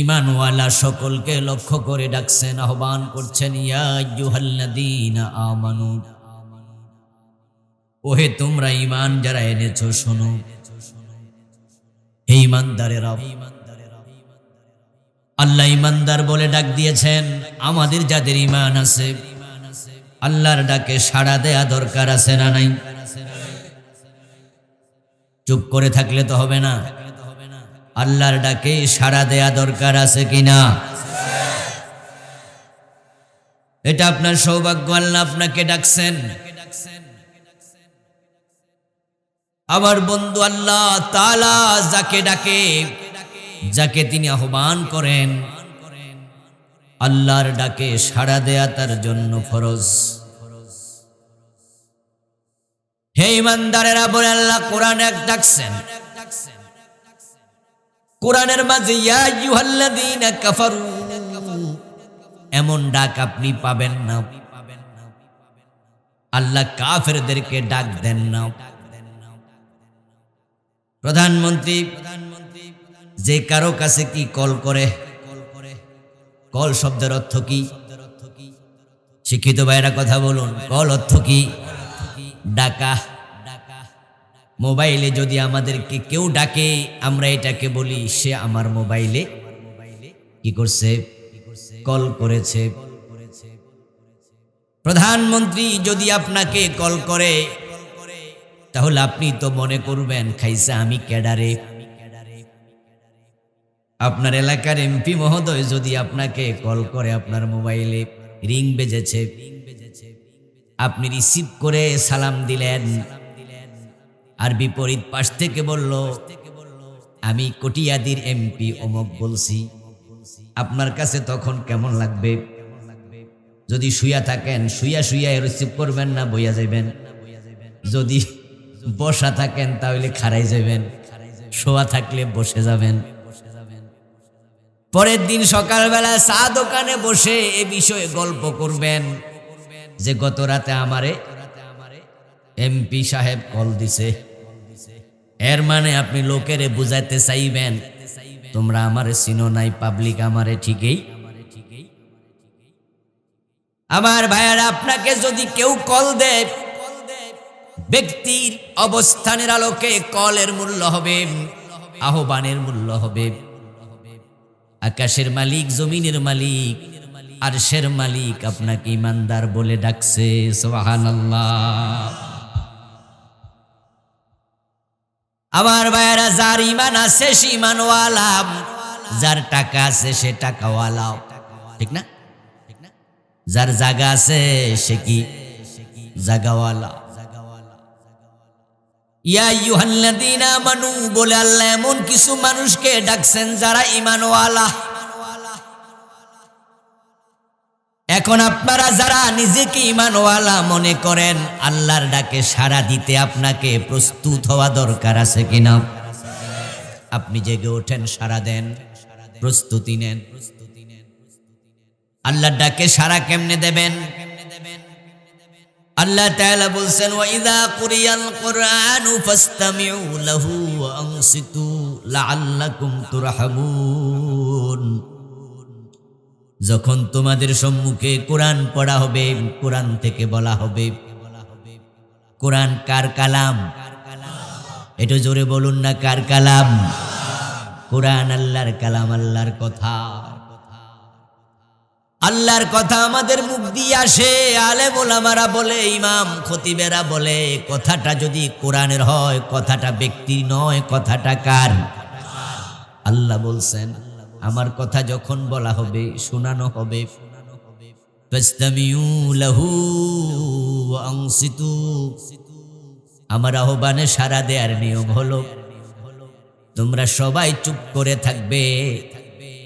ঈমানওয়ালা সকলকে লক্ষ্য করে ডাকছেন, আহ্বান করছেন, ইয়া আইয়ুহাল্লাযীনা আমানু, ওহে তোমরা ঈমান যারা এনেছো শোনো। হে ঈমানদারেরা, আল্লাহ ঈমানদার বলে ডাক দিয়েছেন। আমাদের যাদের ঈমান আছে আল্লাহর ডাকে সাড়া দেয়া দরকার আছে না নাই? চুপ করে থাকলে তো হবে না, আল্লাহর ডাকে সাড়া দেয়া দরকার আছে কিনা? এটা আপনার সৌভাগ্য, আল্লাহ আপনাকে ডাকছেন। আমার বন্ধু আল্লাহ তাআলা যাকে ডাকে, যাকে তিনি আহ্বান করেন, আল্লাহর ডাকে সাড়া দেয়া তার জন্য ফরজ। হে ঈমানদারেরা বলে আল্লাহ কোরআনে ডাকছেন। কোরআনের মাঝে ইয়া আইয়ুহাল্লাযীনা কাফারু, এমন ডাক আপনি পাবেন না। আল্লাহ কাফেরদেরকে ডাক দেন না। প্রধানমন্ত্রী যে কারো কাছে কি কল করে, কল শব্দের অর্থ কি? শিক্ষিত ভাইরা কথা বলুন, কল অর্থ কি? ডাকা। মোবাইলে যদি আমাদেরকে কেউ ডাকে, আমরা এটাকে বলি সে আমার মোবাইলে কি করছে? কল করেছে। প্রধানমন্ত্রী যদি আপনাকে কল করে, তাহলে আপনি তো মনে করবেন খাইছে আমি ক্যাডারে। আপনার এলাকার এমপি মহোদয় যদি আপনাকে কল করে, আপনার মোবাইলে রিং বেজেছে, আপনি রিসিভ করে সালাম দিলেন, আর বিপরীত পাশ থেকে বলল আমি কটিয়াদির এমপি অমুক বলছি, আপনার কাছে তখন কেমন লাগবে? যদি শুয়া থাকেন শুয়া রিসিভ করবেন না, বইয়া যাবেন। যদি বসা থাকেন তাহলে খাড়াই যাবেন, শোয়া থাকলে বসে যাবেন। পরের দিন সকালবেলা চা দোকানে বসে এ বিষয়ে গল্প করবেন যে গত রাতে আমারে এমপি সাহেব কল দিছে। এর মানে আপনি লোকেরে বুঝাইতে চাইবেন তোমরা আমারে চিনো নাই, পাবলিক আমারে ঠিকই। আমার ভাইয়ারা, আপনাকে যদি কেউ কল দেয়, ব্যক্তির অবস্থানের আলোকে কলের মূল্য হবে, আহ্বানের মূল্য হবে। আকাশের মালিক, জমিনের মালিক, আরশের মালিক আপনাকে ঈমানদার বলে ডাকছে। সুবহানাল্লাহ। আমার ভাইয়েরা, যার ঈমান আছে সে ঈমানওয়ালা, যার টাকা আছে সে টাকাওয়ালা, ঠিক না? যার জায়গা আছে সে কি জায়গাওয়ালা। ইয়া আইয়ুহাল্লাযীনা আমানু বলে আল্লাহ এমন কিছু মানুষকে ডাকছেন যারা ঈমানওয়ালা। এখন আপনারা যারা নিজেকে ঈমানওয়ালা মনে করেন, আল্লাহর ডাকে সাড়া দিতে আপনাকে প্রস্তুত হওয়া দরকার আছে কিনা? আপনি জেগে ওঠেন, সাড়া দেন, প্রস্তুতি নেন। আল্লাহর ডাকে সাড়া কেমনে দেবেন? আল্লাহ তাআলা বলছেন, ওয়া ইযা কুরিয়াল কুরআনু ফাসতামিউ লাহু ওয়া আনসিতু লাআল্লাকুম তুরহামুন। যখন তোমাদের সম্মুখে কোরআন পড়া হবে, কোরআন থেকে বলা হবে। কোরআন কার কালাম? একটু জোরে বলুন না, কার কালাম? কোরআন আল্লাহর কালাম, আল্লাহর কথা। আল্লাহর কথা আমাদের মুখ দিয়ে আসে, আলেম ওলামারা বলে, ইমাম খতিবেরা বলে, কথাটা যদি কোরআনের হয়, কথাটা ব্যক্তির নয়, কথাটা কার? আল্লাহ বলছেন, আমার কথা যখন বলা হবে, শোনানো হবে, ফাসতামিউ লাহু ওয়া আনসিতু, আমার আহ্বানে সাড়া দেওয়ার নিয়ম হলো তোমরা সবাই চুপ করে থাকবে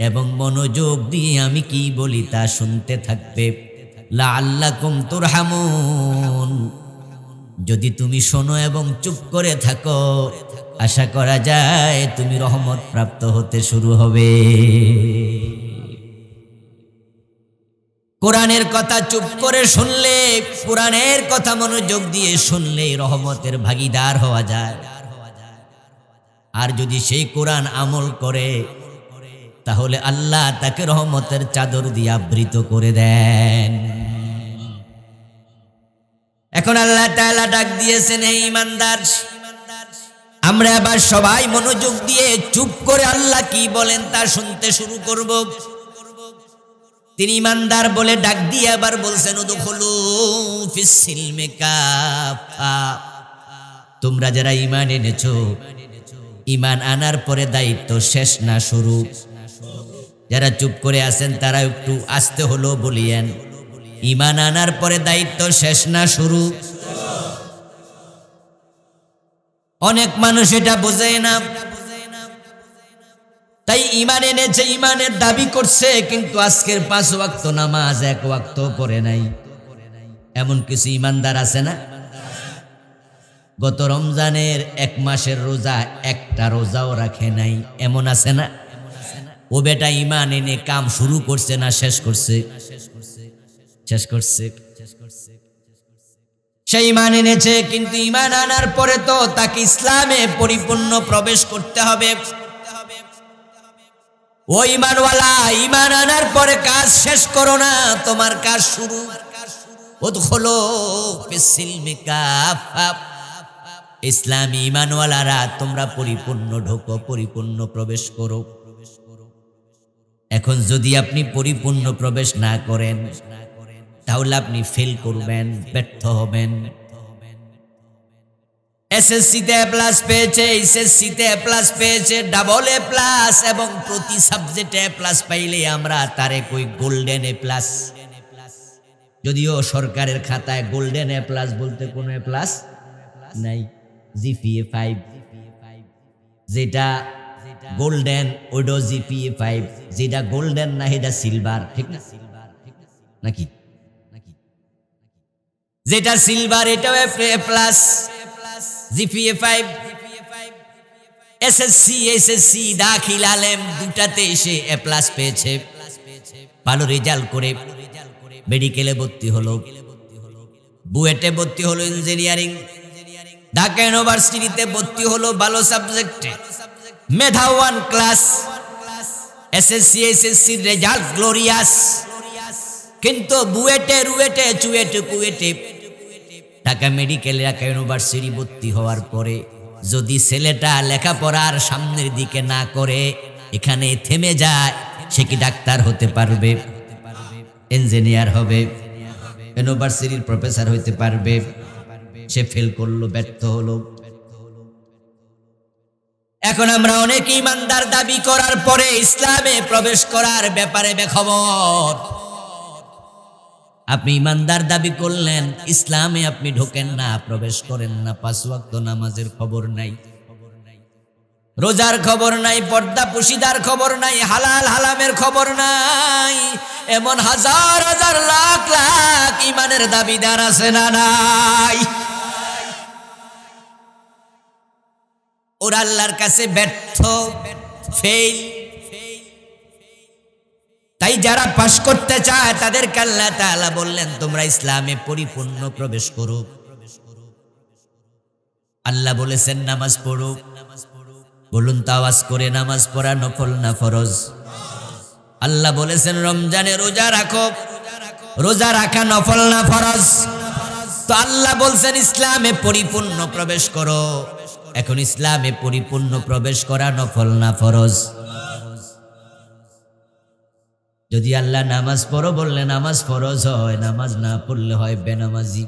এবং মনোযোগ দিয়ে আমি কি বলি তা শুনতে থাকবে। লাআল্লাকুম তুরহামুন, যদি তুমি শোনো এবং চুপ করে থাকো, আশা করা যায় তুমি রহমত প্রাপ্ত হতে শুরু হবে। কোরআনের কথা চুপ করে শুনলে, কোরআনের কথা মনোযোগ দিয়ে শুনলে রহমতের ভাগীদার হওয়া যায়। আর যদি সেই কোরআন আমল করে, তাহলে আল্লাহ তাকে রহমতের চাদর দিয়ে আবৃত করে দেন। এখন আল্লাহ তাআলা ডাক দিয়েছেন, হে ঈমানদার, আমরা আবার সবাই মনোযোগ দিয়ে চুপ করে আল্লাহ কি বলেন তা শুনতে শুরু করব। তিনি ঈমানদার বলে ডাক দিয়ে আবার বলছেন, উদখুলু ফিস সিলমি কাফা, তোমরা যারা ঈমান এনেছো, ঈমান আনার পরে দায়িত্ব শেষ না শুরু। যারা চুপ করে আছেন তারা একটু আস্তে হলো বলিয়েন, ঈমান আনার পরে দায়িত্ব শেষ না শুরু। অনেক মানুষ এটা বোঝে না, তাই ঈমান এনেছে, ঈমানের দাবি করছে, কিন্তু আজকের 5 ওয়াক্ত নামাজ 1 ওয়াক্ত পড়ে নাই। এমন কিছু ঈমানদার আছে না? গত রমজানের 1 মাসের রোজা একটা রোজাও রাখে নাই, এমন আছে না? ও বেটা ঈমান এনে কাম শুরু করছে না শেষ করছে? শেষ করছে। সে ঈমান এনেছে, কিন্তু ঈমান আনার পরে তো তাকে ইসলামে পরিপূর্ণ প্রবেশ করতে হবে। ও ঈমানওয়ালা, ঈমান আনার পরে কাজ শেষ করো না, তোমার কাজ শুরু। উদখুলু ফিস সিলমি কাফা, ইসলামী ঈমানওয়ালারা তোমরা পরিপূর্ণ ঢোকো, পরিপূর্ণ প্রবেশ করো। এখন যদি আপনি পরিপূর্ণ প্রবেশ না করেন, তাহলে আপনি ফেল করবেন, ব্যর্থ হবেন। এসএসসিতে এ প্লাস পেয়েছে, এসএসসিতে এ প্লাস পেয়েছে, ডাবল এ প্লাস, এবং প্রতি সাবজেক্টে এ প্লাস পাইলে আমরা তারে কই গোল্ডেন এ প্লাস। যদিও সরকারের খাতায় গোল্ডেন এ প্লাস বলতে কোনো এ প্লাস নাই। জিপিএ 5, যেটা গোল্ডেন ওইটা জিপিএ 5, যেটা গোল্ডেন না এটা সিলভার, ঠিক না? নাকি যেটা সিলভার এটাও এ প্লাস, জিপিএ 5। এসএসসি দাখিল আলেম দুটাতে এসে এ প্লাস পেয়েছে, ভালো রেজাল্ট করে মেডিকেলে ভর্তি হলো, বুয়েটে ভর্তি হলো, ইঞ্জিনিয়ারিং, ঢাকা ইউনিভার্সিটিতে ভর্তি হলো ভালো সাবজেক্টে, মেধা 1 ক্লাস, এসএসসির রেজাল্ট গ্লোরিয়াস। কিন্তু বুয়েটে রুয়েটে চুয়েটে কুয়েটে ঢাকা মেডিকেল, ঢাকা ইউনিভার্সিটি ভর্তি হওয়ার পরে যদি ছেলেটা লেখাপড়ার সামনের দিকে না করে, এখানে থেমে যায়, সে কি ডাক্তার হতে পারবে? ইঞ্জিনিয়ার হবে, ইউনিভার্সিটির প্রফেসর হতে পারবে? সে ফেল করলো, ব্যর্থ হলো। এখন আমরা অনেক ঈমানদার দাবি করার পরে ইসলামে প্রবেশ করার ব্যাপারে বেখবর। আপনি ঈমানদার দাবি করলেন, ইসলামে আপনি ঢোকেন না, প্রবেশ করেন না, 5 ওয়াক্ত নামাজের খবর নাই, রোজার খবর নাই, পর্দা পুশিদার খবর নাই, হালাল হালামের খবর নাই। এমন হাজার হাজার লাখ লাখ ঈমানের দাবিদার আছে না নাই? ওরা আল্লাহর কাছে ব্যর্থ, ফেল। তাই যারা পাশ করতে চায় তাদেরকে আল্লাহ তাআলা বললেন, তোমরা ইসলামে পরিপূর্ণ প্রবেশ করো। আল্লাহ বলেছেন নামাজ পড়ো, বলুন তো আওয়াজ করে, নামাজ পড়া নফল না ফরজ? আল্লাহ বলেছেন রমজানে রোজা রাখো, রোজা রাখা নফল না ফরজ? তো আল্লাহ বলছেন ইসলামে পরিপূর্ণ প্রবেশ করো। এখন ইসলামে পরিপূর্ণ প্রবেশ করা নফল না ফরজ? যদি আল্লাহ নামাজ পড়ো বললে নামাজ ফরজ হয়, নামাজ না পড়লে হয় বেনামাজি।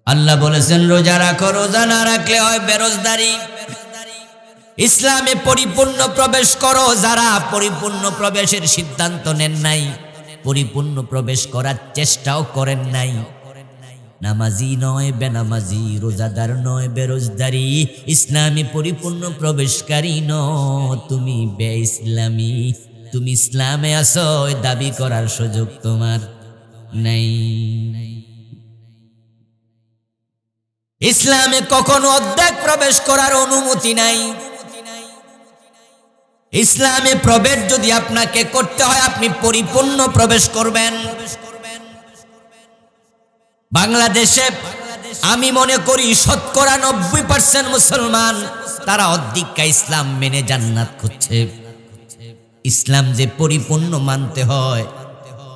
আল্লাহ বলেছেন রোজা রাখো, রোজা না রাখলে হয় বেরোজগারি। ইসলামে পরিপূর্ণ প্রবেশ করো। যারা পরিপূর্ণ প্রবেশের সিদ্ধান্ত নেন নাই, পরিপূর্ণ প্রবেশ করার চেষ্টাও করেন নাই, নামাজি নয় বেনামাজি, রোজাদার নয় বেরোজদারি, ইসলামে পরিপূর্ণ প্রবেশকারী ন, তুমি বে ইসলামী। তুমি ইসলামে আসো, দাবি করার সুযোগ তোমার নাই। ইসলামে কখনো অর্ধেক প্রবেশ করার অনুমতি নাই। ইসলামে প্রবেশ যদি আপনাকে করতে হয়, আপনি পরিপূর্ণ প্রবেশ করবেন। বাংলাদেশে আমি মনে করি 90% মুসলমান, তারা অধিকা ইসলাম মেনে জান্নাত খুঁজছে। ইসলাম যে পরিপূর্ণ মানতে হয়,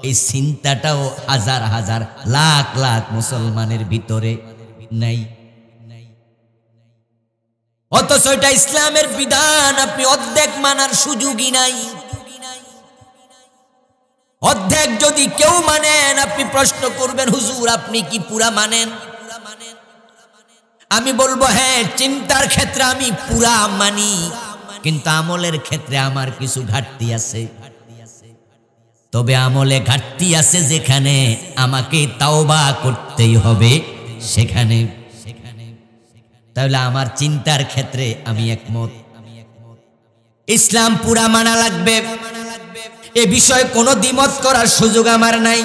এই চিন্তাটাও হাজার হাজার লাখ লাখ মুসলমানের ভিতরে নাই। অথচ এটা ইসলামের বিধান, আপনি অর্ধেক মানার সুযোগই নাই। অর্ধেক যদি কেউ মানেন, আপনি প্রশ্ন করবেন হুজুর আপনি কি পুরা মানেন? আমি বলবো হ্যাঁ, চিন্তার ক্ষেত্রে আমি পুরা মানি, কিন্তু আমলের ক্ষেত্রে আমার কিছু ঘাটতি আছে। তবে আমলে ঘাটতি আছে যেখানে, আমাকে তাওবা করতেই হবে সেখানে। তাহলে আমার চিন্তার ক্ষেত্রে আমি একমত, ইসলাম পুরা মানা লাগবে, এ বিষয়ে কোনো দ্বিমত করার সুযোগ আমার নাই।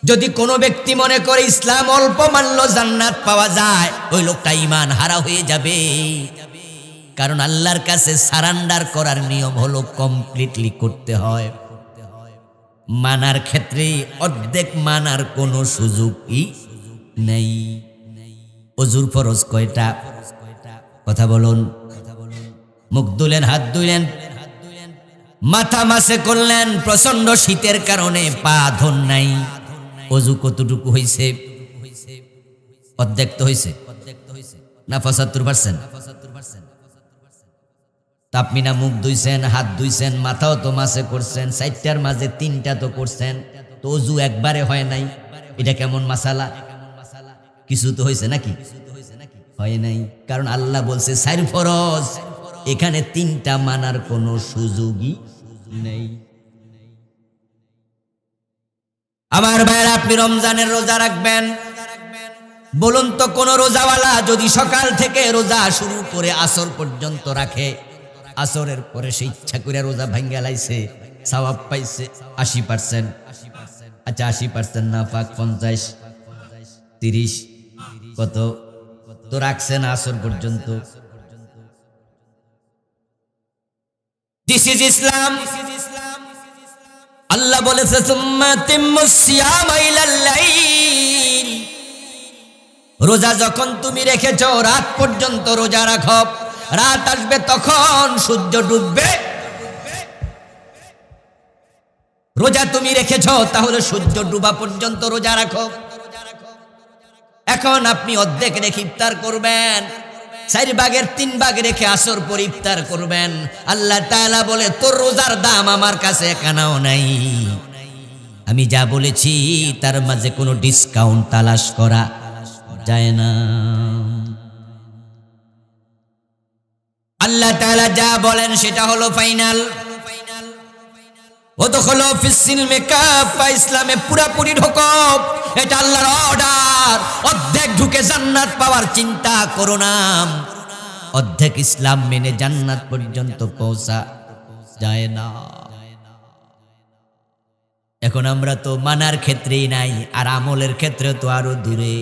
যদি কোনো ব্যক্তি মনে করে ইসলাম অল্প মানলো জান্নাত পাওয়া যায়, ওই লোকটা ঈমান হারা হয়ে যাবে। কারণ আল্লাহর কাছে সারান্ডার করার নিয়ম হলো কমপ্লিটলি করতে হয়। মানার ক্ষেত্রে অর্ধেক মানার কোনো সুযোগই নেই। ওযুর ফরজ কয়টা? কথা বলুন। মুখ ধুলেন, হাত ধুলেন, মাথা মাসে করলেন, প্রচন্ড শীতের কারণে পা ধন নাই, ওযু কতটুকু হইছে? অর্ধেক তো হইছে না 75%? আপনি না মুখ ধুইছেন, হাত ধুইছেন, মাথাও তো মাসে করছেন, 4টার মাঝে 3টা তো করছেন, তো ওযু একবারে হয় নাই। এটা কেমন মাসালা? কিছু তো হয়েছে নাকি? হয় নাই। কারণ আল্লাহ বলছে 4 ফরজ, এখানে 3টা মানার কোনো সুযোগই নেই। আমার ভাইরা, আপনি রমজানের রোজা রাখবেন, বলুন তো কোন রোজাওয়ালা যদি সকাল থেকে রোজা শুরু করে আসর পর্যন্ত রাখে, আসরের পরে সে ইচ্ছা করে রোজা ভাঙ্গা লাইছে, সওয়াব পাইছে 80%? আচ্ছা 80% না পাক 50, 30, কত তো রাখছেন আসর পর্যন্ত। দিস ইজ ইসলাম। আল্লাহ বলেছে সুম্মা তিম্মুস সিয়ামা ইলাল লাইল, রোজা যখন তুমি রেখেছো রাত পর্যন্ত রোজা রাখো, রাত আসবে তখন সূর্য ডুববে, রোজা তুমি রেখেছো তাহলে সূর্য ডুবা পর্যন্ত রোজা রাখো। এখন আপনি অর্ধেক রেখে ইফতার করবেন, 4 ভাগের 3 ভাগ রেখে আসর পর ইফতার করবেন। আল্লাহ তাআলা বলে তোর রোজার দাম আমার কাছে একানাও নাই, আমি যা বলেছি তার মাঝে কোনো ডিসকাউন্ট তালাশ করা যায় না। আল্লাহ তাআলা যা বলেন সেটা হলো ফাইনাল। ওদখুলু ফিস-সিলমি কাফা, ইসলামে পুরাপুরি ঢোকো, এটা আল্লাহর অর্ডার। অর্ধেক ঢুকে জান্নাত পাওয়ার চিন্তা করো না। অর্ধেক ইসলাম মেনে জান্নাত পর্যন্ত পৌঁছা যায় না। এখন আমরা তো মানার ক্ষেত্রেই নাই, আর আমলের ক্ষেত্রে তো আরো দূরে।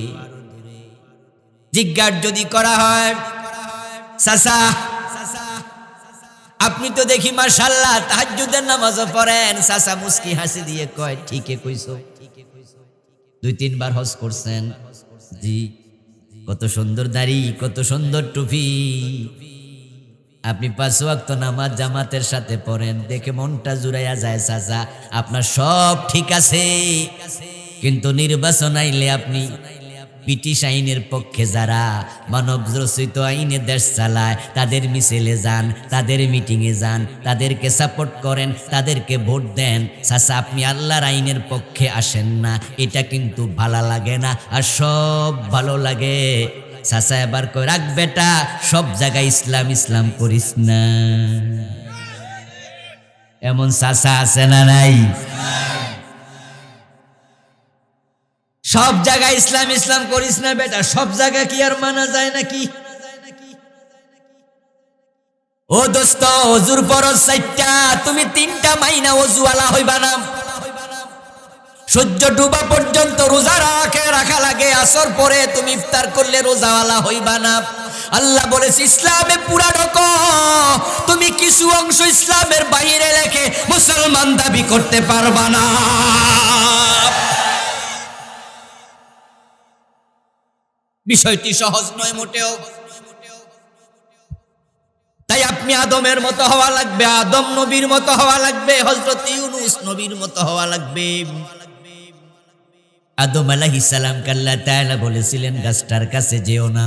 জিজ্ঞাসা যদি করা হয়, চাচা আপনি তো দেখি মাশাআল্লাহ তাহাজ্জুদের নামাজও পড়েন, চাচা মুস্কি হাসি দিয়ে কয় ঠিকই কইছো, 2-3 বার হজ করছেন, জি। কত সুন্দর দাড়ি, কত সুন্দর টুপি, আপনি 5 ওয়াক্ত নামাজ জামাতের সাথে পড়েন, দেখে মনটা জুড়াইয়া যায়। চাচা আপনার সব ঠিক আছে, কিন্তু নির্বাচন আইলে আপনি ব্রিটিশ আইনের পক্ষে যারা মানব রচিত আইনে দেশ চালায় তাদের মিছিলে যান, তাদের মিটিংয়ে যান, তাদেরকে সাপোর্ট করেন, তাদেরকে ভোট দেন। চাচা আপনি আল্লাহর আইনের পক্ষে আসেন না, এটা কিন্তু ভালো লাগে না। আর সব ভালো লাগে। চাচা এবার কই রাখ বেটা, সব জায়গায় ইসলাম ইসলাম করিস না। এমন চাচা আছে না নাই? সব জায়গায় ইসলাম ইসলাম করিস না বেটা, সব জায়গা কি আর মানা যায় নাকি? ও দোস্ত, অজুর ফরজ 4টা, তুমি 3টা মাইনা অজুওয়ালা হইবা না। সূর্য ডুবা পর্যন্ত রোজা রাখা লাগে, আসর পরে তুমি ইফতার করলে রোজাওয়ালা হইবা না। আল্লাহ বলেছে ইসলামে পুরা ঢোকো, তুমি কিছু অংশ ইসলামের বাইরে রেখে মুসলমান দাবি করতে পারবা না। বিষয়টি সহজ নয় মোটেও। তাই আপনি আদমের মতো হওয়া লাগবে, আদম নবীর মতো হওয়া লাগবে, হযরত ইউনূস নবীর মতো হওয়া লাগবে। আদম আলাইহিস সালামকে আল্লাহ তাআলা বলেছিলেন গাছটার কাছে যেও না।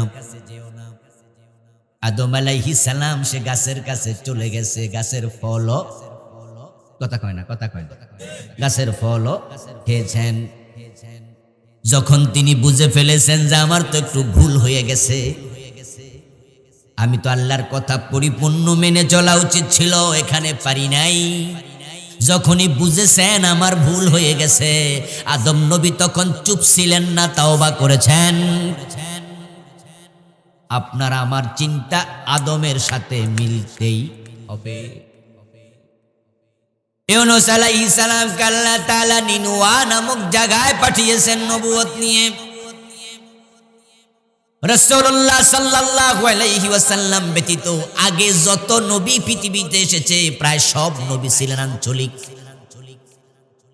আদম আলাইহিস সালাম সে গাছের কাছে চলে গেছে, গাছের ফলও কথা কয় না গাছের ফলও খেয়েছেন। যখন তিনি বুঝে ফেলেছেন যে আমার তো একটু ভুল হয়ে গেছে, আমি তো আল্লাহর কথা পরিপূর্ণ মেনে চলা উচিত ছিল, এখানে পারি নাই। যখনই বুঝেছেন আমার ভুল হয়ে গেছে, আদম নবী তখন চুপ ছিলেন না, তাওবা করেছেন। আপনার আমার চিন্তা আদমের সাথে মিলতেই হবে। ইউনূস আলাইহিস সালামকে আল্লাহ তাআলা নিনুয়া নামক জায়গায় পাঠিয়েছেন নবুয়ত নিয়ে। রাসূলুল্লাহ সাল্লাল্লাহু আলাইহি ওয়াসাল্লাম ব্যতীত আগে যত নবী পৃথিবীতে এসেছে প্রায় সব নবী ছিলেন আঞ্চলিক।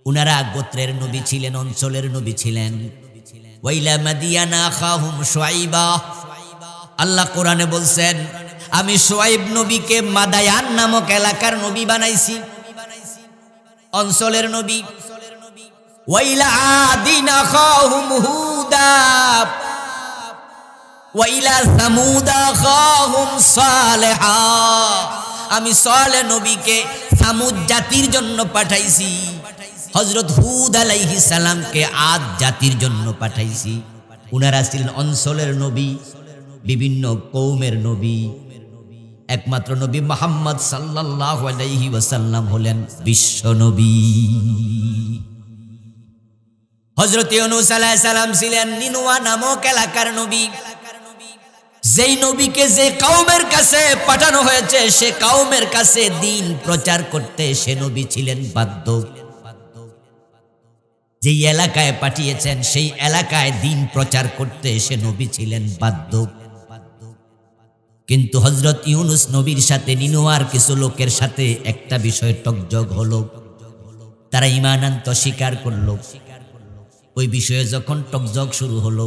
উনারা গোত্রের নবী ছিলেন, অঞ্চলের নবী ছিলেন। ওয়াইলা মাদিয়ানা আখাহুম শুআইবা, আল্লাহ কোরআনে বলছেন আমি শুআইব নবীকে মাদায়ান নামক এলাকার নবী বানাইছি, অঞ্চলের নবী। ওয়াইলা আদিনা আখাহুম হুদা ওয়াইলা সামুদা আখাহুম সালেহা, আমি সালেহ নবীকে সামুদ জাতির জন্য পাঠাইছি। হযরত হুদ আলাইহিস সালামকে আদ জাতির জন্য পাঠাইছি। উনারা ছিলেন অঞ্চলের নবী, বিভিন্ন কওমের নবী। একমাত্র নবী মুহাম্মদ সাল্লাল্লাহু আলাইহি ওয়াসাল্লাম হলেন বিশ্ব নবী। হযরত ইউনূস আলাইহিস সালাম ছিলেন নিনুয়া নামক এলাকার নবী। যেই নবীকে যে কওমের কাছে পাঠানো হয়েছে সে কওমের কাছে দ্বীন প্রচার করতে সে নবী ছিলেন বাধ্য। যেই এলাকায় পাঠিয়েছেন সেই এলাকায় দ্বীন প্রচার করতে সে নবী ছিলেন বাধ্য। কিন্তু হযরত ইউনূস নবীর সাথে নিনুয়ার কিছু লোকের সাথে একটা বিষয় টকজগ হলো, তারা ঈমান আনতে স্বীকার করলো। ওই বিষয়ে যখন টকজগ শুরু হলো,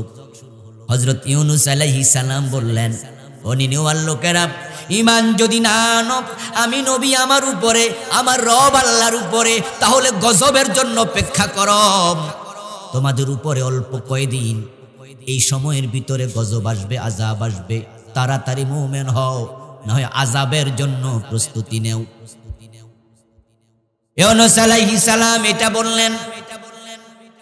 হযরত ইউনূস আলাইহিস সালাম বললেন, ও নিনুয়ার লোকেরা, ঈমান যদি না আনো আমি নবী আমার উপরে, আমার রব আল্লাহর উপরে, তাহলে গজবের জন্য অপেক্ষা করো। তোমাদের উপরে অল্প কয়দিন, এই সময়ের ভিতরে গজব আসবে, আযাব আসবে, তাড়াতাড়ি মুমিন হও, না হয় আযাবের জন্য প্রস্তুতি নেও। ইউনূস আলাইহিস সালাম এটা বললেন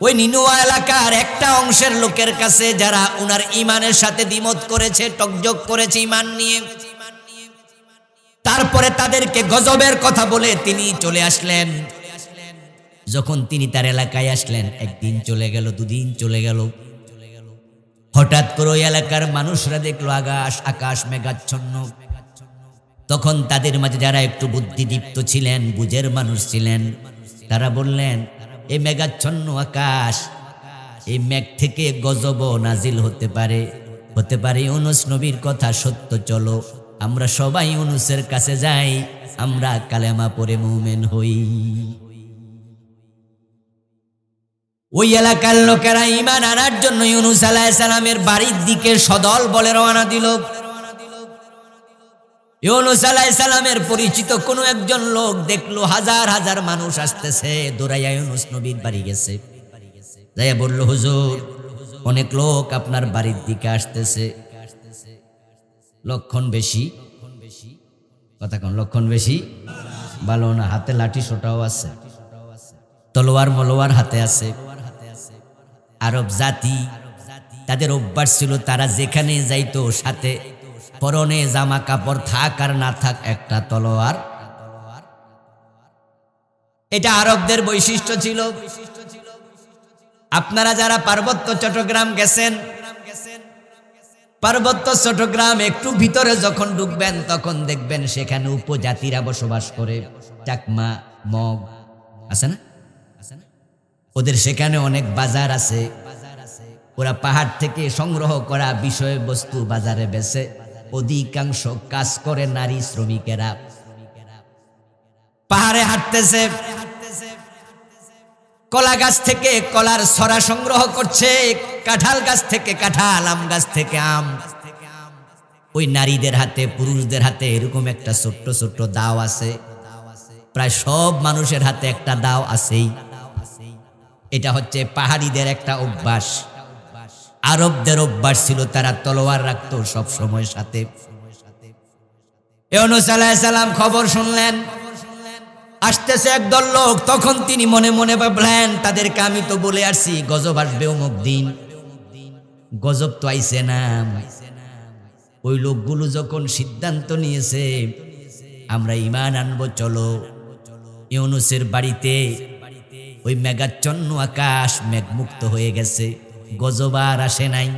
ওই নিনুয়া এলাকার একটা অংশের লোকের কাছে, যারা উনার ঈমানের সাথে দ্বিমত করেছে, টকজগ করেছে ঈমান নিয়ে। তারপরে তাদেরকে গজবের কথা বলে তিনি চলে আসলেন। যখন তিনি তার এলাকায় আসলেন, একদিন চলে গেল, দুদিন চলে গেল। হঠাৎ করে ওই এলাকার মানুষরা দেখলো আকাশ মেঘাচ্ছন্ন। তখন তাদের মাঝে যারা একটু বুদ্ধিদীপ্ত ছিলেন, বুঝের মানুষ ছিলেন, তারা বললেন, এই মেঘাচ্ছন্ন আকাশ, এই মেঘ থেকে গজব নাজিল হতে পারে। ইউনূস নবীর কথা সত্য, চলো আমরা সবাই ইউনূসের কাছে যাই, আমরা কালেমা পড়ে মুমিন হই। ওই এলাকার লোকেরা ঈমান আনার জন্য ইউনূস আলাইহিস সালামের বাড়ির দিকে সদল বলে রওনা দিল। ইউনূস আলাইহিস সালামের পরিচিত কোনো একজন লোক দেখলো হাজার হাজার মানুষ আসতেছে, দৌড়াইয়া ইউনূস নবীর বাড়ি গেছে। যাইয়া বলল, হুজুর অনেক লোক আপনার বাড়ির দিকে আসতেছে, লক্ষণ বেশি, কথা কোন লক্ষণ বেশি ভালো না। হাতে লাঠি সোটাও আছে, তলোয়ার মলোয়ার হাতে আছে। আরব জাতি তাদের অভ্যাস ছিল, তারা যেখানে যাইতো সাথে পরনে জামা কাপড় থাক আর না থাক একটা তলোয়ার। এটা আরবদের বৈশিষ্ট্য ছিল। আপনারা যারা পার্বত্য চট্টগ্রাম গেছেন, পার্বত্য চট্টগ্রাম একটু ভিতরে যখন ঢুকবেন তখন দেখবেন সেখানে উপজাতিরা বসবাস করে। চাকমা, মগ আছে না, ওদের সেখানে অনেক বাজার আছে। ওরা পাহাড় থেকে সংগ্রহ করা বিষয়বস্তু বাজারে বেচে। অধিকাংশ কাজ করে নারী শ্রমিকেরা। পাহাড়ে হাঁটতেছে, কলা গাছ থেকে কলার ছড়া সংগ্রহ করছে, কাঁঠাল গাছ থেকে কাঁঠাল, আম গাছ থেকে আম। ওই নারীদের হাতে, পুরুষদের হাতে এরকম একটা ছোট্ট ছোট্ট দাও আছে। প্রায় সব মানুষের হাতে একটা দাও আছেই। এটা হচ্ছে পাহাড়িদের একটা অভ্যাস। আরবদের অভ্যাস ছিল, তারা তলোয়ার রাখতো সব সময় সাথে। ইউনূস আলাইহিস সালাম খবর শুনলেন আসতেছে একদল লোক। তখন তিনি মনে মনে ভাবলেন, তাদেরকে আমি তো বলে আসছি গজব আসবে অমুক দিন, গজব তো আইছে না। ওই লোকগুলো যখন সিদ্ধান্ত নিয়েছে আমরা ঈমান আনবো, চলো। ইউনূসের বাড়িতে ওই মেঘাচ্ছন্ন আকাশ মেঘমুক্ত হয়ে গেছে, গজব আর আসে নাই।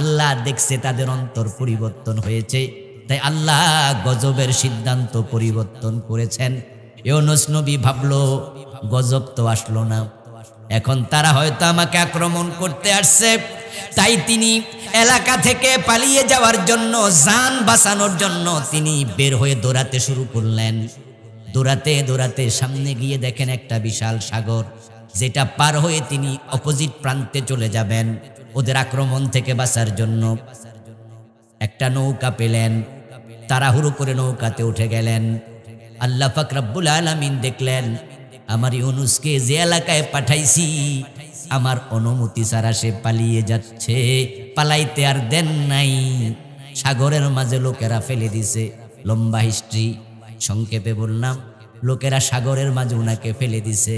আল্লাহ দেখছে তাদের অন্তর পরিবর্তন হয়েছে, তাই আল্লাহ গজবের সিদ্ধান্ত পরিবর্তন করেছেন। ইউনূস নবী ভাবলো গজব তো আসলো না, এখন তারা হয়তো আমাকে আক্রমণ করতে আসছে। তাই তিনি এলাকা থেকে পালিয়ে যাওয়ার জন্য, জান বাঁচানোর জন্য তিনি বের হয়ে দৌড়াতে শুরু করলেন। দৌড়াতে দৌড়াতে সামনে গিয়ে দেখেন একটা বিশাল সাগর, যেটা পার হয়ে তিনি অপোজিট প্রান্তে চলে যাবেন ওদের আক্রমণ থেকে বাঁচার জন্য। একটা নৌকা পেলেন, তাড়াহুড়ো করে নৌকাতে উঠে গেলেন। আল্লাহ পাক রব্বুল আলামিন দেখলেন আমার ইউনূসকে যে এলাকায় পাঠাইছি আমার অনুমতি ছাড়া সে পালিয়ে যাচ্ছে, পালাইতে আর দেন নাই। সাগরের মাঝে লোকেরা ফেলে দিছে। লম্বা হিস্ট্রি, সংক্ষেপে বললাম, লোকেরা সাগরের মাঝে উনাকে ফেলে দিছে।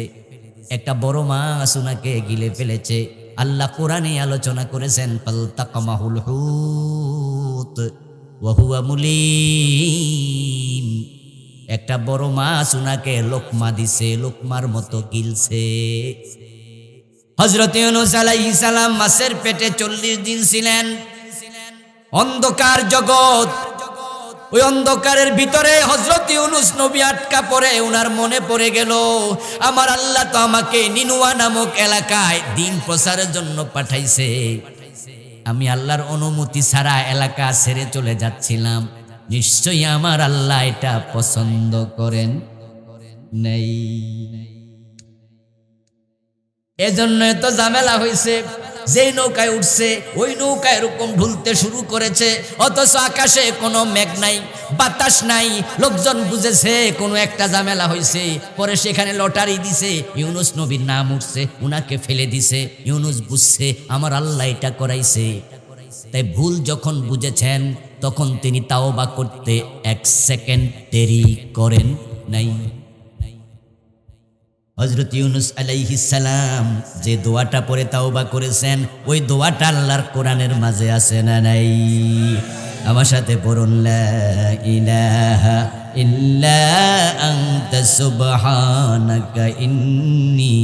একটা বড় মাছ উনাকে গিলে ফেলেছে। আল্লাহ কোরআনে আলোচনা করেছেন, ফালতাকামাহুল হুত ওয়া হুয়া মুলিম। একটা বড় মাছ উনাকে লোকমা দিছে, লোকমার মতো গিলছে। হযরত ইউনূস আলাইহিস সালাম মাছের পেটে 40 দিন ছিলেন। অন্ধকার জগৎ, ওই অন্ধকারের ভিতরে হযরত ইউনূস নবী আটকা পড়ে। উনার মনে পড়ে গেল, আমার আল্লাহ তো আমাকে নিনুয়া নামক এলাকায় দিন প্রচারের জন্য পাঠাইছে, আমি আল্লাহর অনুমতি ছাড়া এলাকা ছেড়ে চলে যাচ্ছিলাম। নিশ্চয়ই আমার আল্লাহ এটা পছন্দ করেন নাই, এজন্য তো ঝামেলা হয়েছে। যেই নৌকায় উঠছে ওই নৌকা এরকম ঢুলতে শুরু করেছে, অথচ আকাশে কোনো মেঘ নাই, বাতাস নাই। লোকজন বুঝেছে কোনো একটা ঝামেলা হয়েছে। পরে সেখানে লটারি দিছে, ইউনূস নবীর নাম উঠছে, উনাকে ফেলে দিছে। ইউনূস বুঝছে আমার আল্লাহ এটা করাইছে। তাই ভুল যখন বুঝেছেন তখন তিনি তাওবা করতে 1 সেকেন্ড দেরি করেন নাই। হযরত ইউনূস আলাইহিস সালাম যে দোয়াটা পড়ে তাওবা করেছেন, ওই দোয়াটা আল্লাহর কোরআনের মাঝে আছে না নাই? আমার সাথে পড়ুন, লা ইলাহা ইল্লা আনতা সুবহানাকা ইন্নী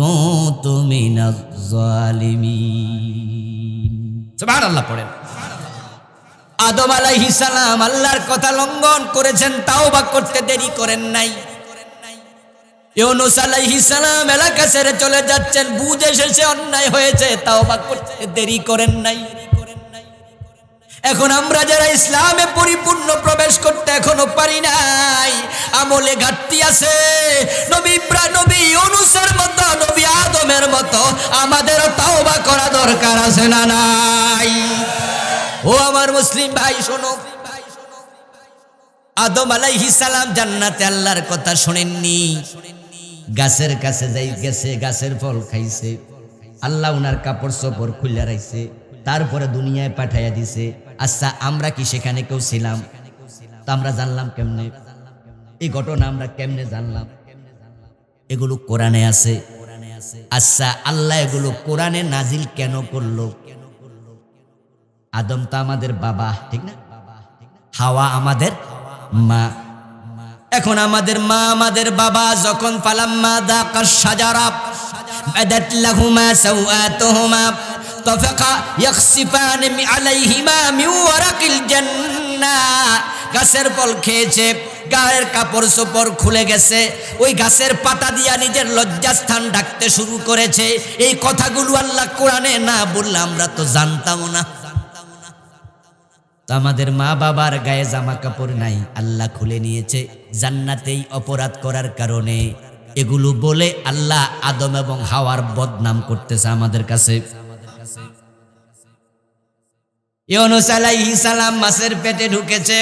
কুনতু মিনাজ জালিমিন। সুবহানাল্লাহ পড়েন। আদম আলাইহিস সালাম আল্লাহর কথা লঙ্ঘন করেছেন, তাওবা করতে দেরি করেন নাই। ইউনূস আলাইহিস সালাম এলাকা ছেড়ে চলে যাচ্ছেন, বুঝে এসেছে অন্যায় হয়েছে, তাওবা করতে দেরি করেন নাই। এখন আমরা যারা ইসলামে পরিপূর্ণ প্রবেশ করতে এখনো পারি নাই, আমলে ঘাটতি আছে। নবী ইব্রাহিম, নবী ইউনূসের মতো, নবী আদমের মতো আমাদেরও তাওবা করা দরকার আছে না নাই? ও আমার মুসলিম ভাই শোনো, আদম আলাইহিস সালাম জান্নাতে আল্লাহর কথা শোনেননি, গাছের কাছে যাই গেছে, গাছের ফল খাইছে। আল্লাহ উনার কাপড় চোপড় খুলে রাখছে, তারপরে দুনিয়ায় পাঠাইয়া দিছে। আচ্ছা আমরা কি সেখানে কেউ ছিলাম? তো আমরা জানলাম কেমনে? এই ঘটনা আমরা কেমনে জানলাম? এগুলো কোরআনে আছে। আচ্ছা আল্লাহ এগুলো কোরআনে নাজিল কেন করলো? আদম তো আমাদের বাবা, ঠিক না? হাওয়া আমাদের মা। এখন আমাদের মা আমাদের বাবা যখন ফালাম্মা দাকাশ শাজারা বাদাত লাহুমা সাওআতুহুমা তাফাকা ইয়াখসিফান আলাইহিমা মিন ওয়ারাকিল জান্নাহ, গাছের ফল খেয়েছে, গায়ের কাপড় চোপড় খুলে গেছে, ওই গাছের পাতা দিয়া নিজের লজ্জাস্থান ঢাকতে শুরু করেছে। এই কথাগুলো আল্লাহ কোরআনে না বললে আমরা তো জানতাম না। আমাদের মা বাবার গায়ে জামা কাপড় নাই, আল্লাহ খুলে নিয়েছে জান্নাতেই অপরাধ করার কারণে। এগুলো বলে আল্লাহ আদম এবং হাওয়ার বদনাম করতেছে আমাদের কাছে। ইউনূস আলাইহিস সালাম মাছের পেটে ঢুকেছে,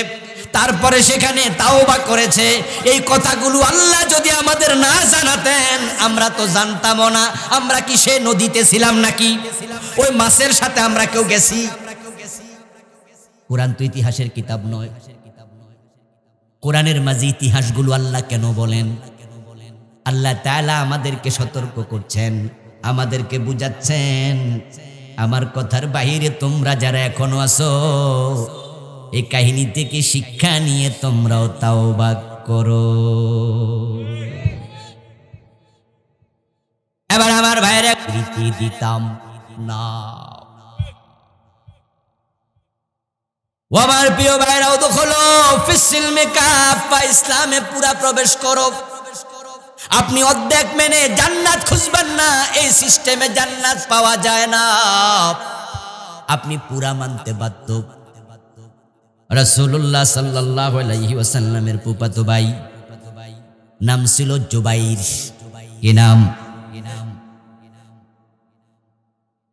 তারপরে সেখানে তাওবা করেছে। এই কথাগুলো আল্লাহ যদি আমাদের না জানাতেন আমরা তো জানতামও না। আমরা কি সে নদীতে ছিলাম নাকি? ওই মাছের সাথে আমরা কেউ গেছি? কোরআন তো ইতিহাসের কিতাব নয়। কোরআনের মাঝে ইতিহাসগুলো আল্লাহ কেন বলেন? আল্লাহ তাআলা আমাদেরকে সতর্ক করছেন, আমাদেরকে বুঝাচ্ছেন, আমার কথার বাহিরে তোমরা যারা এখনো আছো এই কাহিনী থেকে শিক্ষা নিয়ে তোমরাও তাওবা করো। এবার আমার ভাইরা প্রীতি দিতাম না। আমার প্রিয় ভাইরাও দখলো ফিসিলমে কাফা, ইসলামে পুরা প্রবেশ করো। আপনি অর্ধেক মেনে জান্নাত খুঁজবেন না, এই সিস্টেমে জান্নাত পাওয়া যায় না। আপনি পুরা মানতে বাধ্য। রাসূলুল্লাহ সাল্লাল্লাহু আলাইহি ওয়াসাল্লামের ফুফাতো ভাই নাম ছিল জুবাইর। কি নাম?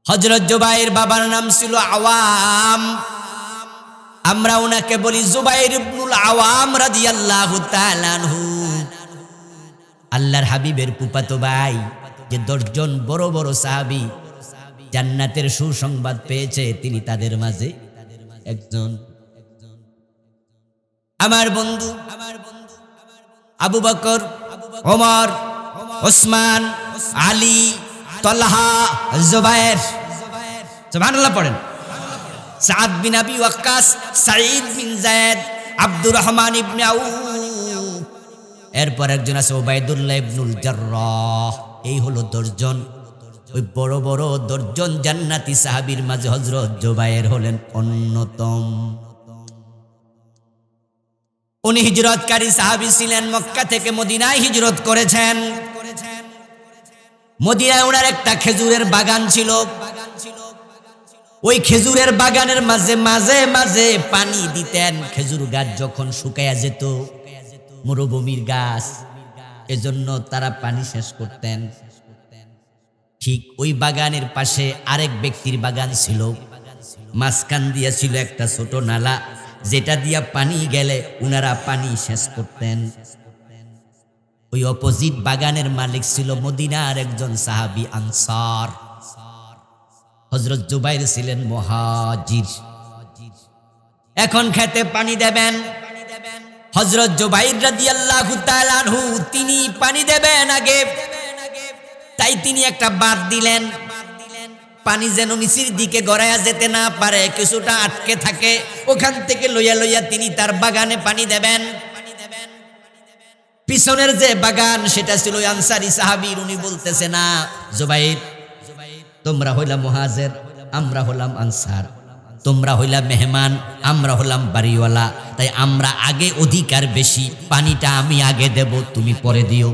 হযরত জুবাইর বাবার নাম ছিল আওয়াম। আমরা ওনাকে বলি জুবাইর ইবনুল আওয়াম রাদিয়াল্লাহু তাআলা আনহু। আল্লাহর হাবিবের ফুফাতো ভাই, যে 10 জন বড় বড় সাহাবী জান্নাতের সুসংবাদ পেয়েছে, তিনি তাদের মাঝে একজন। আমার বন্ধু আবু বকর, ওমর, ওসমান, আলী, তলহা, জুবাইর, সুবহানাল্লাহ পড়েন। সাদ বিন আবি ওয়াক্কাস, সাঈদ বিন যায়েদ, আব্দুর রহমান ইবনে আউফ, এরপর একজন আছে উবাইদুল্লাহ ইবনুল জাররাহ। এই হলো 10 জন। ওই বড় বড় 10 জন জান্নাতি সাহাবীর মাঝে হযরত জুবাইর হলেন অন্যতম। উনি হিজরতকারী সাহাবী ছিলেন, মক্কা থেকে মদিনায় হিজরত করেছেন। মদিনায় ওনার একটা খেজুরের বাগান ছিল। ওই খেজুরের বাগানের মাঝে মাঝে মাঝে পানি দিতেন। খেজুর গাছ যখন শুকায়া যেত, মরুভূমির গাছ, এজন্য তারা পানি শেষ করতেন। ঠিক ওই বাগানের পাশে আরেক ব্যক্তির বাগান ছিল। মাঝখান দিয়া ছিল একটা ছোট নালা, যেটা দিয়া পানি গেলে উনারা পানি শেষ করতেন। ওই অপোজিট বাগানের মালিক ছিল মদিনার একজন সাহাবী আনসার। হযরত জুবাইর ছিলেন মুহাজির। এখন খেতে পানি দেবেন, হযরত জুবাইর রাদিয়াল্লাহু তাআলা আনহু তিনি পানি দেবেন আগে, তাই তিনি একটা বাঁধ দিলেন। পানি যেন নিচের দিকে গড়াইয়া যেতে না পারে, কিছুটা আটকে থাকে, ওখান থেকে লইয়া লইয়া তিনি তার বাগানে পানি দেবেন। পিছনের যে বাগান সেটা ছিল আনসারী সাহাবীর। উনি বলতেছে, না জুবাইর, তোমরা হইলা মুহাজির, আমরা হলাম আনসার। তোমরা হইলা মেহমান, আমরা হলাম বাড়িওয়ালা, তাই আমরা আগে অধিকার বেশি। পানিটা আমি আগে দেব, তুমি পরে দিও।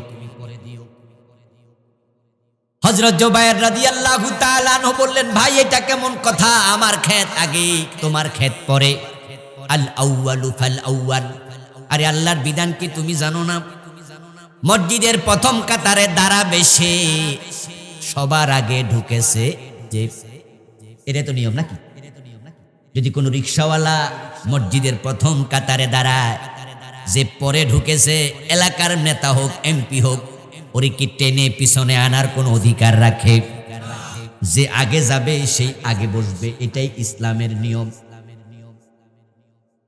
হযরত জুবাইর রাদিয়াল্লাহু তাআলা আনহু বললেন, ভাই এটা কেমন কথা? আমার ক্ষেত আগে, তোমার ক্ষেত পরে। আল আউয়ালু ফাল আউয়াল। আরে আল্লাহর বিধান কি তুমি জানো না? মসজিদের প্রথম কাতারে দাঁড়াবে সে সবার আগে ঢুকেছে। যে এটা তো নিয়ম নাকি? যদি কোনো রিকশাওয়ালা মসজিদের প্রথম কাতারে দাঁড়ায়, যে পরে ঢুকেছে এলাকার নেতা হোক, এমপি হোক, ওরে কি টেনে পিছনে আনার কোনো অধিকার রাখে? যে আগে যাবে সেই আগে বসবে, এটাই ইসলামের নিয়ম।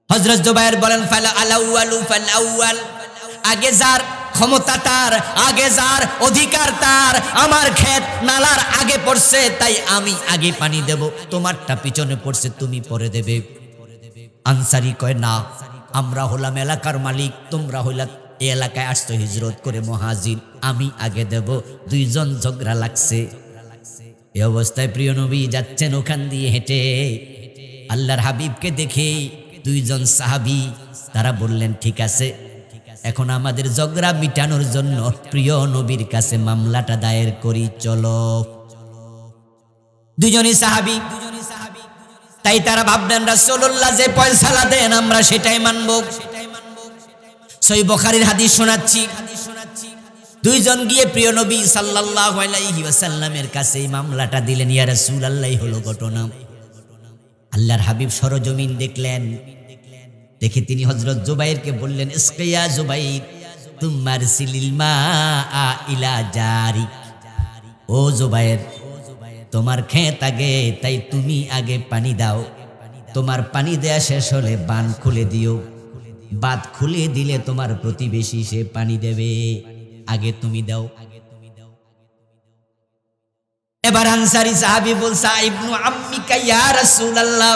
হযরত জুবায়ের বলেন ফালা আলাউয়ালু ফাল আউয়াল, আগে যার ক্ষমতা তার, আগে যার অধিকার তার। আমার ক্ষেত নালার আগে পড়ছে তাই আমি আগে পানি দেব, তোমারটা পিছনে পড়ছে তুমি পরে দেবে। আনসারী কয় না, আমরা হলাম এলাকার মালিক, তোমরা হইলা এই এলাকায় আসছো হিজরত করে মুহাজির, আমি আগে দেব। দুইজন ঝগড়া লাগছে। এই অবস্থায় প্রিয় নবী যাচ্ছেন ওখান দিয়ে হেঁটে, আল্লাহর হাবিবকে দেখে দুইজন সাহাবী তারা বললেন ঠিক আছে, এখন আমাদের ঝগড়া মিটানোর জন্য প্রিয় নবীর কাছে মামলাটা দায়ের করি, চলো। দুজনই সাহাবী, তাই তারা ভাবলেন রাসূলুল্লাহ যে ফয়সালা দেন আমরা সেটাই মানব। সহিহ বুখারীর হাদিস শোনাচ্ছি। দুইজন গিয়ে প্রিয় নবী সাল্লাল্লাহু আলাইহি ওয়াসাল্লামের কাছে এই মামলাটা দিলেন। ইয়া রাসূলুল্লাহ, হলো ঘটনা। আল্লাহর হাবিব সরজমিন দেখলেন, দেখে তিনি হযরত জুবাইরকে বললেন ইসকিয়া জুবাইর তুমার সিলিল মা ইলা জারি, ও জুবাইর তোমার ক্ষেত আগে তাই তুমি আগে পানি দাও। তোমার পানি দেয়া শেষ হলে বান খুলে দিও, বাঁধ খুলে দিলে তোমার প্রতিবেশী সে পানি দেবে, আগে তুমি দাও। এবার আনসারী সাহাবী বলছে ইবনু আম্মিকা ইয়া রাসূলুল্লাহ,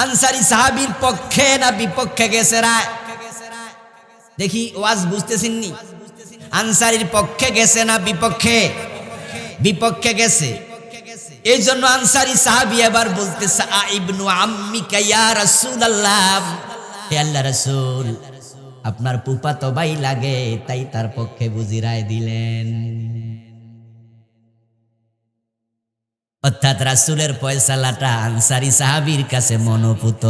আনসারী সাহাবীর পক্ষে না বিপক্ষে গেছে রায়? দেখি ওয়াজ বুঝতেছেন নি? আনসারীর পক্ষে গেছে না বিপক্ষে? বিপক্ষে গেছে। এই জন্য আনসারী সাহাবী এবার বলতেছে ইবনু আম্মিকা ইয়া রাসূলুল্লাহ, হে আল্লাহর রাসূল আপনার ফুফাতো ভাই লাগে তাই তার পক্ষে বুঝি রায় দিলেন। অর্থাৎ রাসূলের ফয়সালাটা আনসারী সাহাবীর কাছে মনোপুত।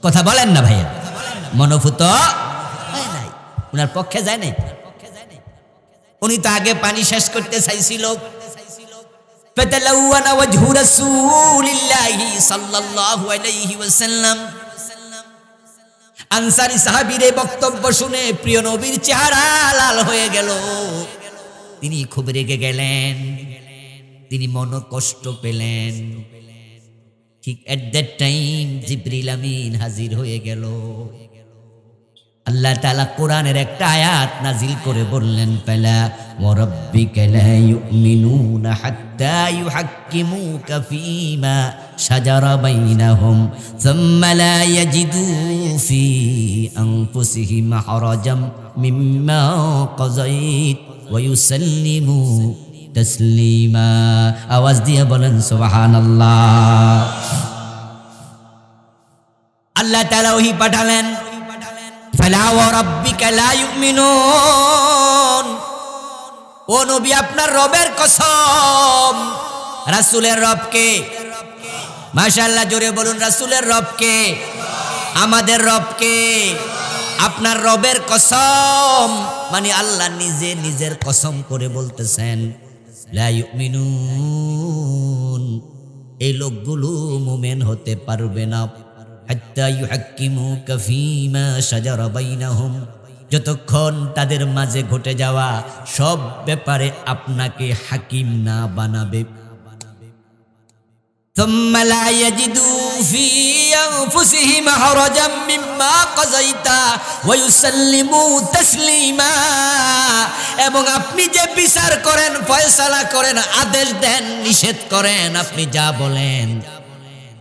কথা বলেন না ভাইয়া, মনোপুত হয় নাই, উনার পক্ষে যায় নাই। উনি তো আগে পানি শেষ করতে চাইছিল। ফাতালাওয়ানা ওয়াজহু রাসূলিল্লাহি সাল্লাল্লাহু আলাইহি ওয়াসাল্লাম, আনসারী সাহাবীর এই বক্তব্য শুনে প্রিয় নবীর চেহারা লাল হয়ে গেল। তিনি খুব রেগে গেলেন, তিনি মন কষ্ট পেলেন। ঠিক এট দ্যাট টাইম জিবরিল আমিন হাজির হয়ে গেল। আল্লাহ তাআলা কোরআনের একটা আয়াত নাজিল করে বললেন ফালা ওয়া রাব্বিকা লা ইউমিনুনা হাত্তা ইউহাক্কিমুকা ফীমা শাজারা বাইনাহুম সুম্মা লা ইয়াজিদু ফী আনফুসিহিম হারাজাম মিম্মা কাযাইত ওয়া ইউসাল্লিমু তাসলিমা। আওয়াজ দিয়ে বলেন সুবহানাল্লাহ। আল্লাহ তাআলা ওহী পাঠালেন, ফালা ওয়া রাব্বিকা লা ইউমিনুন, ও নবী আপনার রবের কসম। রাসূলের রবকে? মাশাআল্লাহ, জোরে বলুন রাসূলের রবকে? আমাদের রবকে? আপনার রবের কসম মানে আল্লাহ নিজে নিজের কসম করে বলতেছেন লা ইউমিনুন, এই লোকগুলো মুমিন হতে পারবে না হাত্তা ইউহাক্কিমুকা ফীমা শাজারা বাইনাহুম, যতক্ষণ তাদের মাঝে ঘটে যাওয়া সব ব্যাপারে আপনাকে হাকিম না বানাবে। সুম্মা লা ইয়াজিদু ফী আনফুসিহিম হারাজাম মিম্মা কাযাইতা ওয়া ইউসাল্লিমু তাসলিমা, এবং আপনি যে বিচার করেন, ফয়সালা করেন, আদেশ দেন, নিষেধ করেন, আপনি যা বলেন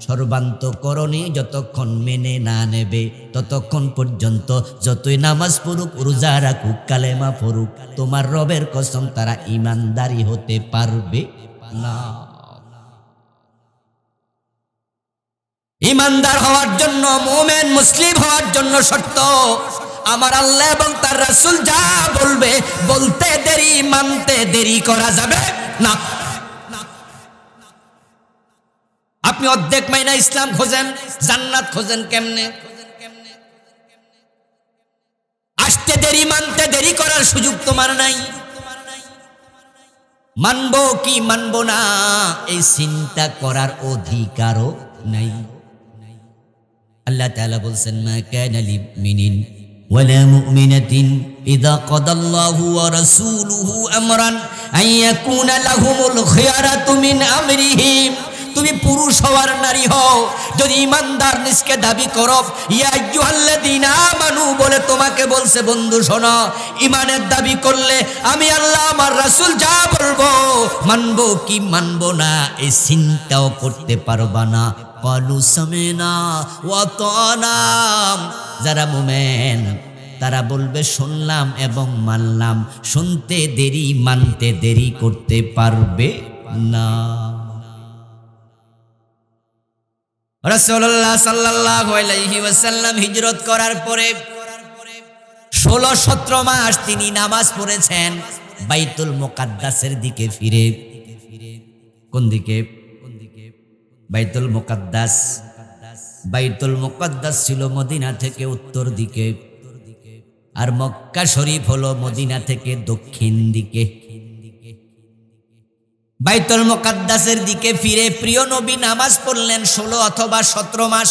সর্বান্তকরণে যতক্ষণ মেনে না নেবে ততক্ষণ পর্যন্ত যতই নামাজ পড়ুক, রোজা রাখুক, কালেমা পড়ুক, তোমার রবের কসম তারা ঈমানদারি হতে পারবে না। ঈমানদার হওয়ার জন্য, মুমিন মুসলিম হওয়ার জন্য শর্ত আমার আল্লাহ এবং তার রাসূল যা বলবে বলতে দেরি, মানতে দেরি করা যাবে না। আপনি অর্ধেক মাইনা ইসলাম খোঁজেন, জান্নাত খোঁজেন কেমনে? আসতে দেরি, মানতে দেরি করার সুযোগ তোমার নাই। মানবো কি মানবো না এই চিন্তা করার অধিকারও নাই। আল্লাহ তাআলা বলছেন মা কানা লিমিনিন ওয়ালা মুমিনাতিন ইযা কাদাল্লাহু ওয়া রাসূলুহু আমরান আন ইয়াকুনা লাহুমুল খিয়ারাতু মিন আমরিহিম। তুমি পুরুষ হওয়ার নারী হও, যদি ইমানদার নিজকে দাবি করো, ইয়া আইয়ুহাল্লাযীনা আমানু বলে তোমাকে বলছে বন্ধু শোনো, ইমানের দাবি করলে আমি আল্লাহ আমার রাসূল যা বলবো মানবো কি মানবো না এই চিন্তাও করতে পারবা না। ক্বালু সামিনা ওয়া আতানা, যারা মুমিন তারা বলবে শুনলাম এবং মানলাম, শুনতে দেরি মানতে দেরি করতে পারবে না। রাসূলুল্লাহ সাল্লাল্লাহু আলাইহি ওয়াসাল্লাম হিজরত করার পরে 16-17 মাস তিনি নামাজ পড়েছেন বাইতুল মুকাদ্দাসের দিকে ফিরে। কোন দিকে? বাইতুল মুকাদ্দাস। বাইতুল মুকাদ্দাস ছিল মদিনা থেকে উত্তর দিকে, আর মক্কা শরীফ হলো মদিনা থেকে দক্ষিণ দিকে। বাইতুল মুকাদ্দাসের দিকে ফিরে প্রিয় নবী নামাজ পড়লেন 16 অথবা 17 মাস।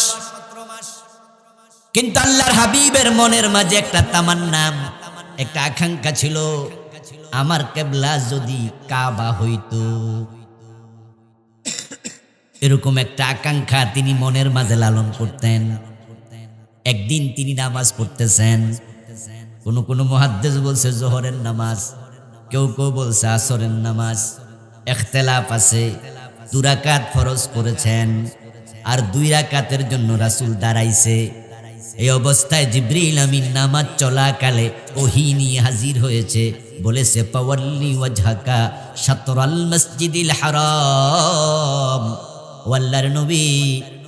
কিন্তু আল্লাহর হাবিবের মনের মাঝে একটা তামান্না, একটা আকাঙ্ক্ষা ছিল, আমার কিবলা যদি কাবা হইতো। এরকম একটা আকাঙ্ক্ষা তিনি মনের মাঝে লালন করতেন। একদিন তিনি নামাজ পড়তেছেন, কোন মুহাদ্দিস বলছে জোহরের নামাজ, কেউ কেউ বলছে আসরের নামাজ, ইখতিলাফ আছে। 2 রাকাত ফরজ করেছেন আর 2 রাকাতের জন্য রাসূল দাঁড়াইছে। এই অবস্থায় জিবরিল আমিন নামাজ চলাকালে ওহী নিয়ে হাজির হয়েছে, বলেছে ফাওয়াল্লি ওয়াজহাকা শাতরাল মসজিদিল হারাম, আল্লাহর নবী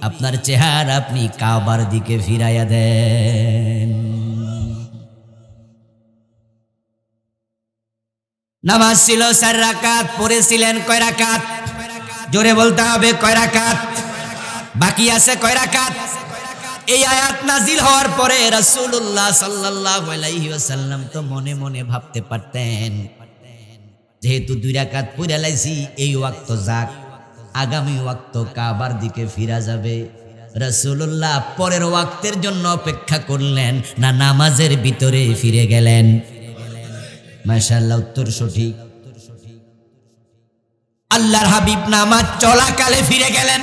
আপনার চেহারা আপনি কাবার দিকে ফিরাইয়া দেন। নামাজ ছিল 4 রাকাত, পড়েছিলেন কয় রাকাত? জোরে বলতে হবে, কয় রাকাত? বাকি আছে কয় রাকাত? এই আয়াত নাজিল হওয়ার পরে রাসূলুল্লাহ সাল্লাল্লাহু আলাইহি ওয়াসাল্লাম তো মনে মনে ভাবতে পারতেন, যেহেতু 2 রাকাত পড়ে লাইছি, এই ওয়াক্ত যাক, আগামী ওয়াক্ত কাবার দিকে ফিরা যাবে। রাসূলুল্লাহ পরের ওয়াক্তের জন্য অপেক্ষা করলেন না, নামাজের ভিতরে ফিরে গেলেন। মাশাআল্লাহ, উত্তর সঠিক। আল্লাহর হাবিব নামাজ চলাকালে ফিরে গেলেন।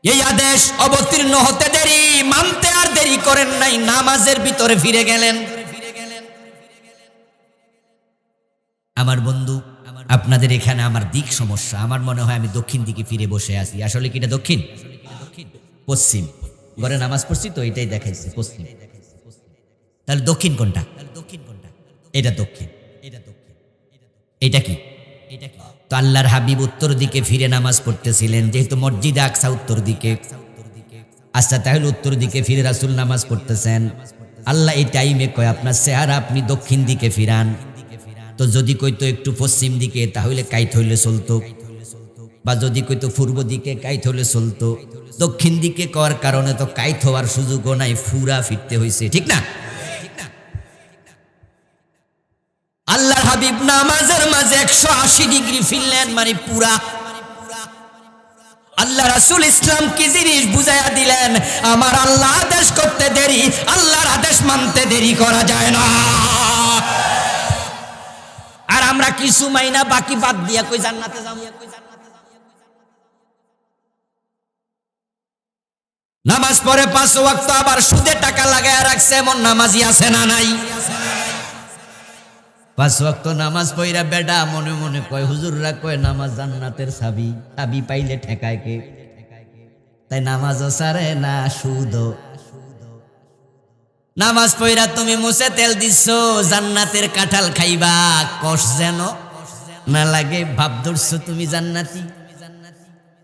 এই আদেশ অবতীর্ণ হতে দেরি, মানতে আর দেরি করেন নাই, নামাজের ভিতরে ফিরে গেলেন। আমার বন্ধু, আপনাদের এখানে আমার দিক সমস্যা, আমার মনে হয় আমি দক্ষিণ দিকে ফিরে বসে আছি। আসলে কি এটা দক্ষিণ? পশ্চিম। ঘরে নামাজ পড়ছি তো এটাই দেখাইছে পশ্চিম। তাহলে দক্ষিণ কোনটা? এটা দক্ষিণ। এটা কি? তো আল্লাহর হাবিব উত্তর দিকে ফিরে নামাজ পড়তেছিলেন, যেহেতু মসজিদে আকসা উত্তর দিকে। আচ্ছা, তাহলে উত্তর দিকে ফিরে রাসূল নামাজ পড়তেছেন। আল্লাহ এই টাইমে কয় আপনার চেহারা আপনি দক্ষিণ দিকে ফিরান। তো যদি কইতো একটু পশ্চিম দিকে তাহলে কাইত হইলে চলতো, বা যদি কইতো পূর্ব দিকে কাইত হইলে চলতো। দক্ষিণ দিকে করার কারণে তো কাইত হওয়ার সুযোগও নাই, ফুরা ফিরতে হয়েছে, ঠিক না? আল্লাহর হাবিব নামাজের মাঝে 180 ডিগ্রি ফিরলেন, মানে পুরা। আল্লাহ রাসূল ইসলাম কি জিনিস বুঝাইয়া দিলেন, আমার আল্লাহ আদেশ করতে দেরি, আল্লাহর আদেশ মানতে দেরি করা যায় না। আর আমরা কিছু মাইনা বাকি বাদ দিয়া কই জান্নাতে যাব। নামাজ পড়ে 5 ওয়াক্ত আবার সুদে টাকা লাগায়া রাখছে, এমন নামাজি আছে না নাই? 5 ওয়াক্ত নামাজ পড়া বেডা মনে মনে কয়, হুজুররা কয় নামাজ জান্নাতের চাবি, চাবি পাইলে ঠেকায় কে? তাই নামাজও সারে না, সুদও। নামাজ পড়া তুমি মুছে তেল দিচ্ছ, জান্নাতের কাঁঠাল খাইবা, কষ যেন না লাগে, ভাব ধরছো তুমি জান্নাতি।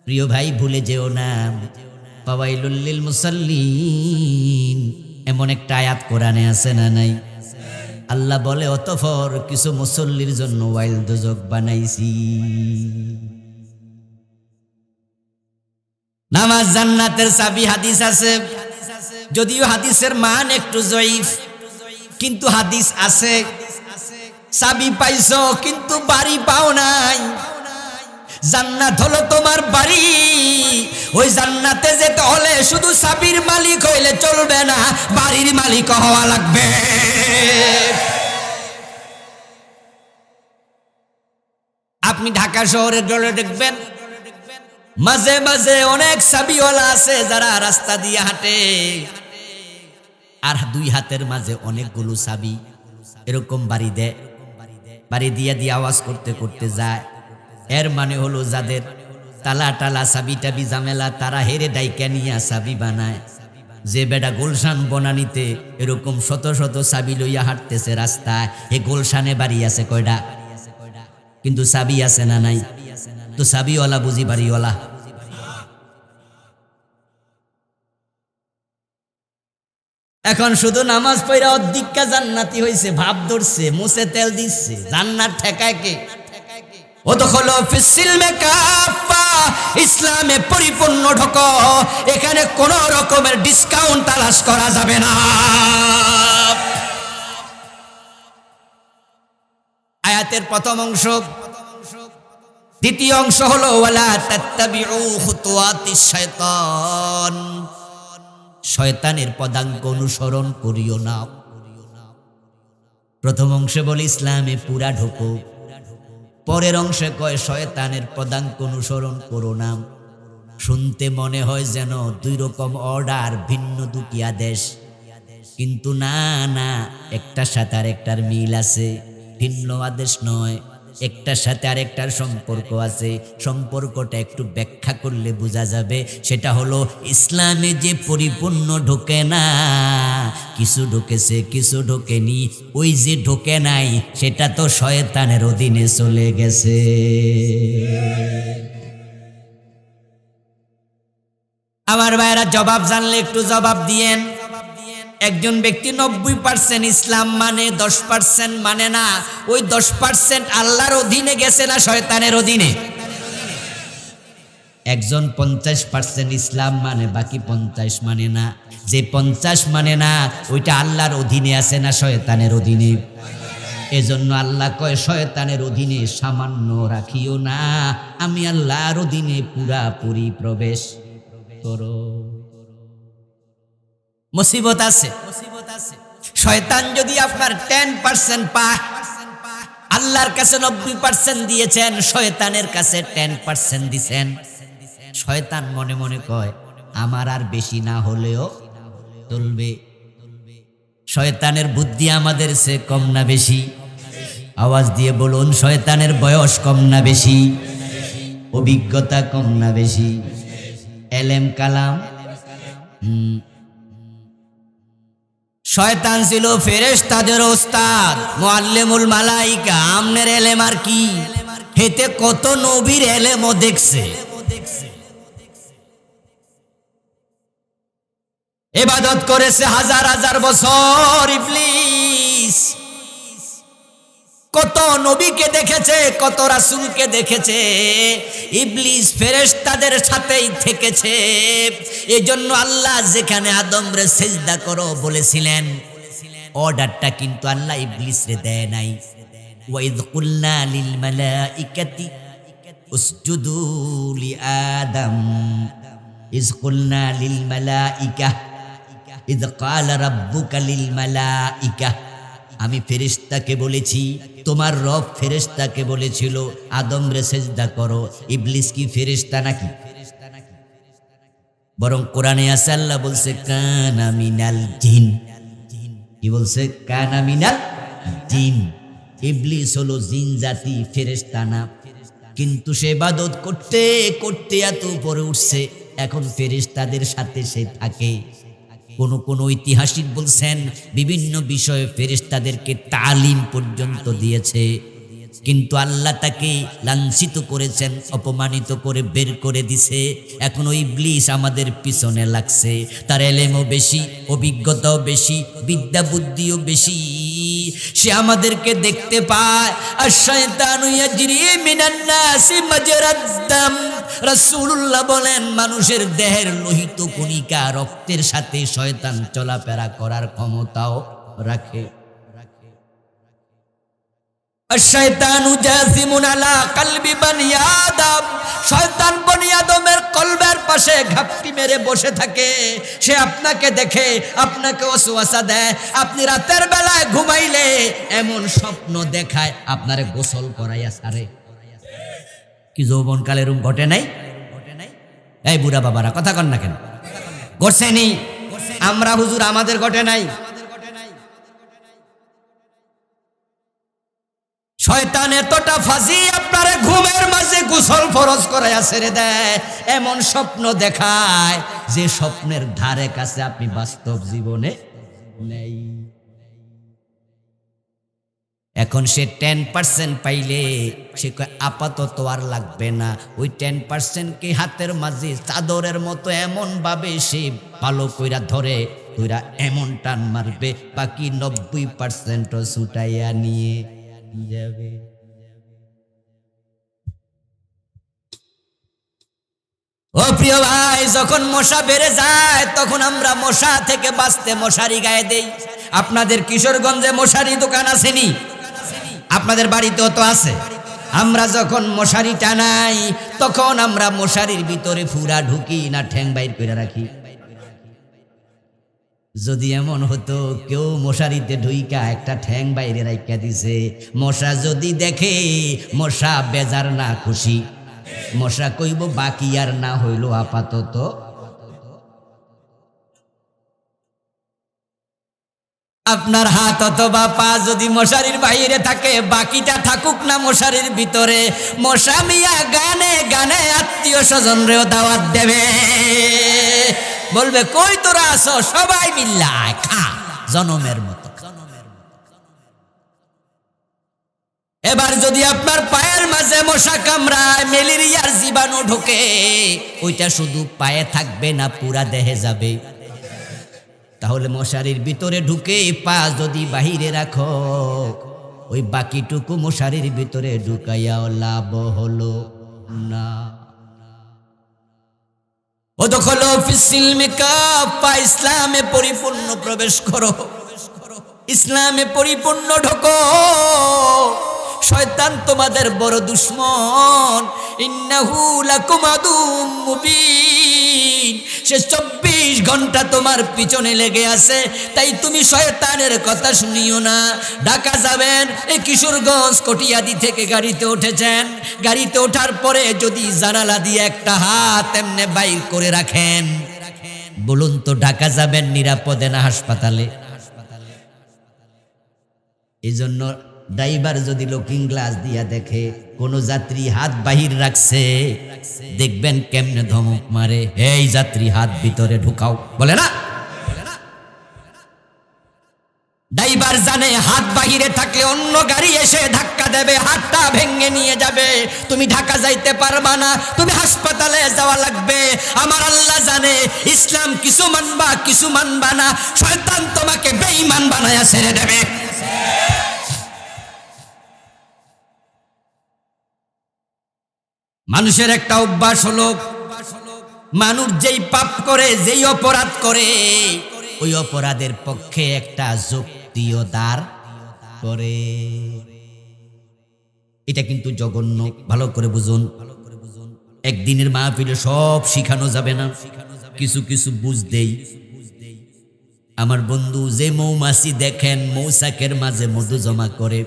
প্রিয় ভাই, ভুলে যেও না, ফাওয়াইলুল লিল মুসাল্লিন এমন একটা আয়াত কোরআনে আছে না নাই? আল্লাহ বলে, অতঃপর কিছু মুসল্লির জন্য ওয়াইল দোজক বানাইছি। নামাজ জান্নাতের চাবি হাদিস আছে, যদিও হাদিসের মান একটু জয়ীফ, কিন্তু হাদিস আছে। চাবি পাইছো কিন্তু বাড়ি পাও নাই। জান্নাত হলো তোমার বাড়ি। ওই জান্নাতে যেতে হলে শুধু চাবির মালিক হইলে চলবে না, বাড়ির মালিক হওয়া লাগবে। আপনি ঢাকা শহরে গেলে দেখবেন মাঝে মাঝে অনেক চাবিওয়ালা আছে যারা রাস্তা দিয়ে হাঁটে, আর দুই হাতের মাঝে অনেকগুলো চাবি এরকম বাড়ি দেয়, বাড়ি দিয়ে দিয়ে আওয়াজ করতে করতে যায়। এর মানে হলো যাদের তালা টালা চাবি টাবি জামেলা, তারা হেরে ডাইকা নিয়ে চাবি বানায়। যে বেটা গুলশান বনানিতে এরকম শত শত চাবি লইয়া হাঁটতেছে রাস্তায়, এ গুলশানে বাড়ি আছে কয়টা, কিন্তু চাবি আছে না নাই? তো চাবিওয়ালা বুঝি বাড়িওয়ালা? এখন শুধু নামাজ পড়া অধিকা জান্নাতি হইছে, ভাব ধরছে, মুছে তেল দিচ্ছে, জান্নাত ঠেকায় কে? ওদখুলু ফিস-সিলমি কাফা, ইসলামে পরিপূর্ণ ঢোকো, এখানে কোন রকমের ডিসকাউন্ট তালাশ করা যাবে না। আয়াতের প্রথম অংশ। দ্বিতীয় অংশ হলো ওয়ালা তাত্তাবিউ খুতুওয়াতিশ শাইতান, শয়তানের পদাঙ্ক অনুসরণ করিও না। প্রথম অংশে বলে ইসলামে পুরা ঢোকো, পরের অংশে কয় শয়তানের পদাঙ্ক অনুসরণ করো না। শুনতে মনে হয় যেন দুই রকম অর্ডার, ভিন্ন দুটি আদেশ, কিন্তু না না, একটার সাথে আরেকটার মিল আছে, ভিন্ন আদেশ নয়, একটার সাথে আরেকটার সম্পর্ক আছে। সম্পর্কটা একটু ব্যাখ্যা করলে বোঝা যাবে। সেটা হলো ইসলামে যে পরিপূর্ণ ঢোকে না, কিছু ঢোকেছে কিছু ঢোকেনি, ওই যে ঢোকে নাই সেটা তো শয়তানের অধীনে চলে গেছে। আমার ভাইরা জবাব জানলে একটু জবাব দিয়েন। একজন ব্যক্তি 90% ইসলাম মানে, 10% মানে না, ওই 10% আল্লাহর অধীনে গেছে না শয়তানের অধীনে? একজন 50% ইসলাম মানে, বাকি 50 মানে না, যে 50 মানে না ওইটা আল্লাহর অধীনে আছে না শয়তানের অধীনে? এজন্য আল্লাহ কয় শয়তানের অধীনে সামান্য রাখিও না, আমি আল্লাহর অধীনে পুরাপুরি প্রবেশ করো। মুসিবত আছে। শয়তান যদি আপনার 10% পায়, আল্লাহর কাছে 90% দিয়েছেন, শয়তানের কাছে 10% দিছেন। শয়তান মনে মনে কয় আমার আর বেশি না হলেও চলবে। শয়তানের বুদ্ধি আমাদের চেয়ে কম না বেশি? আওয়াজ দিয়ে বলুন, শয়তানের বয়স কম না বেশি? অভিজ্ঞতা কম না বেশি? এলেম কালাম। শয়তান ছিল ফেরেশতাদের ওস্তাদ, মুআল্লিমুল মালাইকা। আমনের এলেম আর কি? হেতে কত নবীর এলেমও দেখছে। ইবাদত করেছে হাজার হাজার বছর ইবলিস। কত নবীকে দেখেছে, কত রাসূলকে দেখেছে। ইবলিস ফেরেশতাদের সাথেই থেকেছে। এজন্য আল্লাহ যেখানে আদমরে সিজদা করো বলেছিলেন, অর্ডারটা কিন্তু আল্লাহ ইবলিসরে দেয় নাই। ওয়াইদ কুলনা লিল মালাইকাতি উসজুদু লি আদম ইজ কুলনা লিল মালাইকা ইদ ক্বালা রাব্বুকা লিল মালাইকা। আমি ফেরেশতাকে বলেছি, তোমার রব ফেরেশতাকে বলেছিল আদমরে সিজদা করো। ইবলিস কি ফেরেশতা নাকি? বরং কোরআনে আছে, আল্লাহ বলছে কানা মিনাল জিন। কি বলছে? কানা মিনাল জিন। ইবলিস হলো জিন জাতি, ফেরেশতা না। কিন্তু সে ইবাদত করতে করতে এত উপরে উঠছে, এখন ফেরেশতাদের সাথে সে থাকে। কোন কোন ঐতিহাসিক বলছেন বিভিন্ন বিষয়ে ফেরেশতাদেরকে তালিম পর্যন্ত দিয়েছে, কিন্তু আল্লাহ তাকে লাঞ্ছিত করেছেন, অপমানিত করে বের করে দিছে। এখন ওই ইবলিস আমাদের পিছনে লাগছে। তার এলেমও বেশি, অভিজ্ঞতাও বেশি, বিদ্যা বুদ্ধিও বেশি। সে আমাদেরকে দেখতে পায়। আর শয়তানু ইয়াজরি মিনান নাসি মাজরাদ দাম। রাসূলুল্লাহ বলেন, মানুষের দেহের লোহিত কণিকা রক্তের সাথে শয়তান চলাফেরা করার ক্ষমতাও রাখে। আশ-শায়তানু জাসিমুন আলা কলবি বানি আদম। পাশে ঘাপটি মেরে বসে থাকে, সে আপনাকে দেখে আপনাকে ওয়াসওয়াসা দেয়, আপনি রাতের বেলায় ঘুমাইলে এমন স্বপ্ন দেখায় আপনারে গোসল করাইয়া ছাড়ে। কি যৌবনকালে এরকম ঘটে নাই? এই বুড়া বাবারা কথা কন না কেন? ঘটছেনি? আমরা হুজুর আমাদের ঘটে নাই। শয়তান এতটা ফাঁসি আপনারে ঘুমের মাঝে গোসল ফরজ করাইয়া ছেড়ে দেয়, এমন স্বপ্ন দেখায় যে স্বপ্নের ধারে কাছে আপনি বাস্তব জীবনে নেই। এখন সে 10% পাইলে সে কয় আপাতত আর লাগবে না, ওই 10% কে হাতের মাঝে চাদরের মতো এমন ভাবে সে ভালো কইরা ধরে, কইরা এমন টান মারবে বাকি 90% ছুটাইয়া নিয়ে যাবে। ও প্রিয় ভাই, যখন মশা বেড়ে যায় তখন আমরা মশা থেকে বাঁচতে মশারি গায়ে দেই। আপনাদের কিশোরগঞ্জে মশারি দোকান আসেনি? আপনাদের বাড়িতেও তো আছে। আমরা যখন মশারি টানাই তখন আমরা মশারির ভিতরে ফুরা ঢুকি না ঠ্যাং বাইর করে রাখি? যদি এমন হতো কেউ মশারিতে ঢুইকা একটা ঠ্যাং বাইরে রাখা দিছে, মশা যদি দেখে, মশা বেজার না খুশি, মশা কইব বাকি আর না হইল আপাতত। আপনার হাত অথবা পা যদি মশারির বাইরে থাকে, বাকিটা থাকুক না মশারির ভিতরে, মশা মিয়া গানে গানে আত্মীয় স্বজনরেও দাওয়াত দেবে, বলবে কই তোরা আসো, সবাই মিল্লা খা জনমের মতো। এবার যদি আপনার পায়ের মাঝে মশা কামড়ায়, ম্যালেরিয়ার জীবাণু ঢোকে, ওইটা শুধু পায়ে থাকবে না পুরা দেহে যাবে। তাহলে মশারির ভিতরে ঢুকে পা যদি বাহিরে রাখো, ওই বাকিটুকু মশারির ভিতরে ঢুকাইয়াও লাভ হলো না। ও দখলো ফিসিলমে কাফা, ইসলামে পরিপূর্ণ প্রবেশ করো, ইসলামে পরিপূর্ণ ঢোকো। শয়তান তোমাদের বড় দুশমন, ইন্নাহু লাকুম আদুম মুবিন, সে 24 ঘন্টা তোমার পিছনে লেগে আছে। তাই তুমি শয়তানের কথা শুনিও না। ঢাকা যাবেন, এই কিশোরগঞ্জ কটিয়াদি থেকে গাড়িতে উঠেছেন, গাড়িতে ওঠার পরে যদি জানালা দিয়ে একটা হাত এমনে বাইর করে রাখেন, বলুন তো ঢাকা যাবেন নিরাপদে না হাসপাতালে? এই জন্য ড্রাইভার যদি লুকিং গ্লাস দিয়া দেখে কোন যাত্রী হাত বাহির রাখছে, দেখবেন কেমনে ধমক মারে, এই যাত্রী হাত ভিতরে ঢুকাও, বলে না? ড্রাইভার জানে হাত বাহিরে থাকলে অন্য গাড়ি এসে ধাক্কা দেবে, হাতটা ভেঙে নিয়ে যাবে, তুমি ঢাকা যাইতে পারবা না, তুমি হাসপাতালে যাওয়া লাগবে। আমার আল্লাহ জানে ইসলাম কিছু মানবা কিছু মানবা না, শয়তান তোমাকে বেঈমান বানায়া ছেড়ে দেবে। মানুষের একটা অভ্যাস হলো, মানুষ যেই পাপ করে, যেই অপরাধ করে, ওই অপরাধের পক্ষে একটা যুক্তিও দাঁড় করে। এটা কিন্তু জঘন্য, ভালো করে বুঝুন। একদিনের মাহফিলে সব শিখানো যাবে না, কিছু কিছু বুঝদেই। আমার বন্ধু যে মৌমাছি দেখেন মৌচাকের মাঝে মধু জমা করে,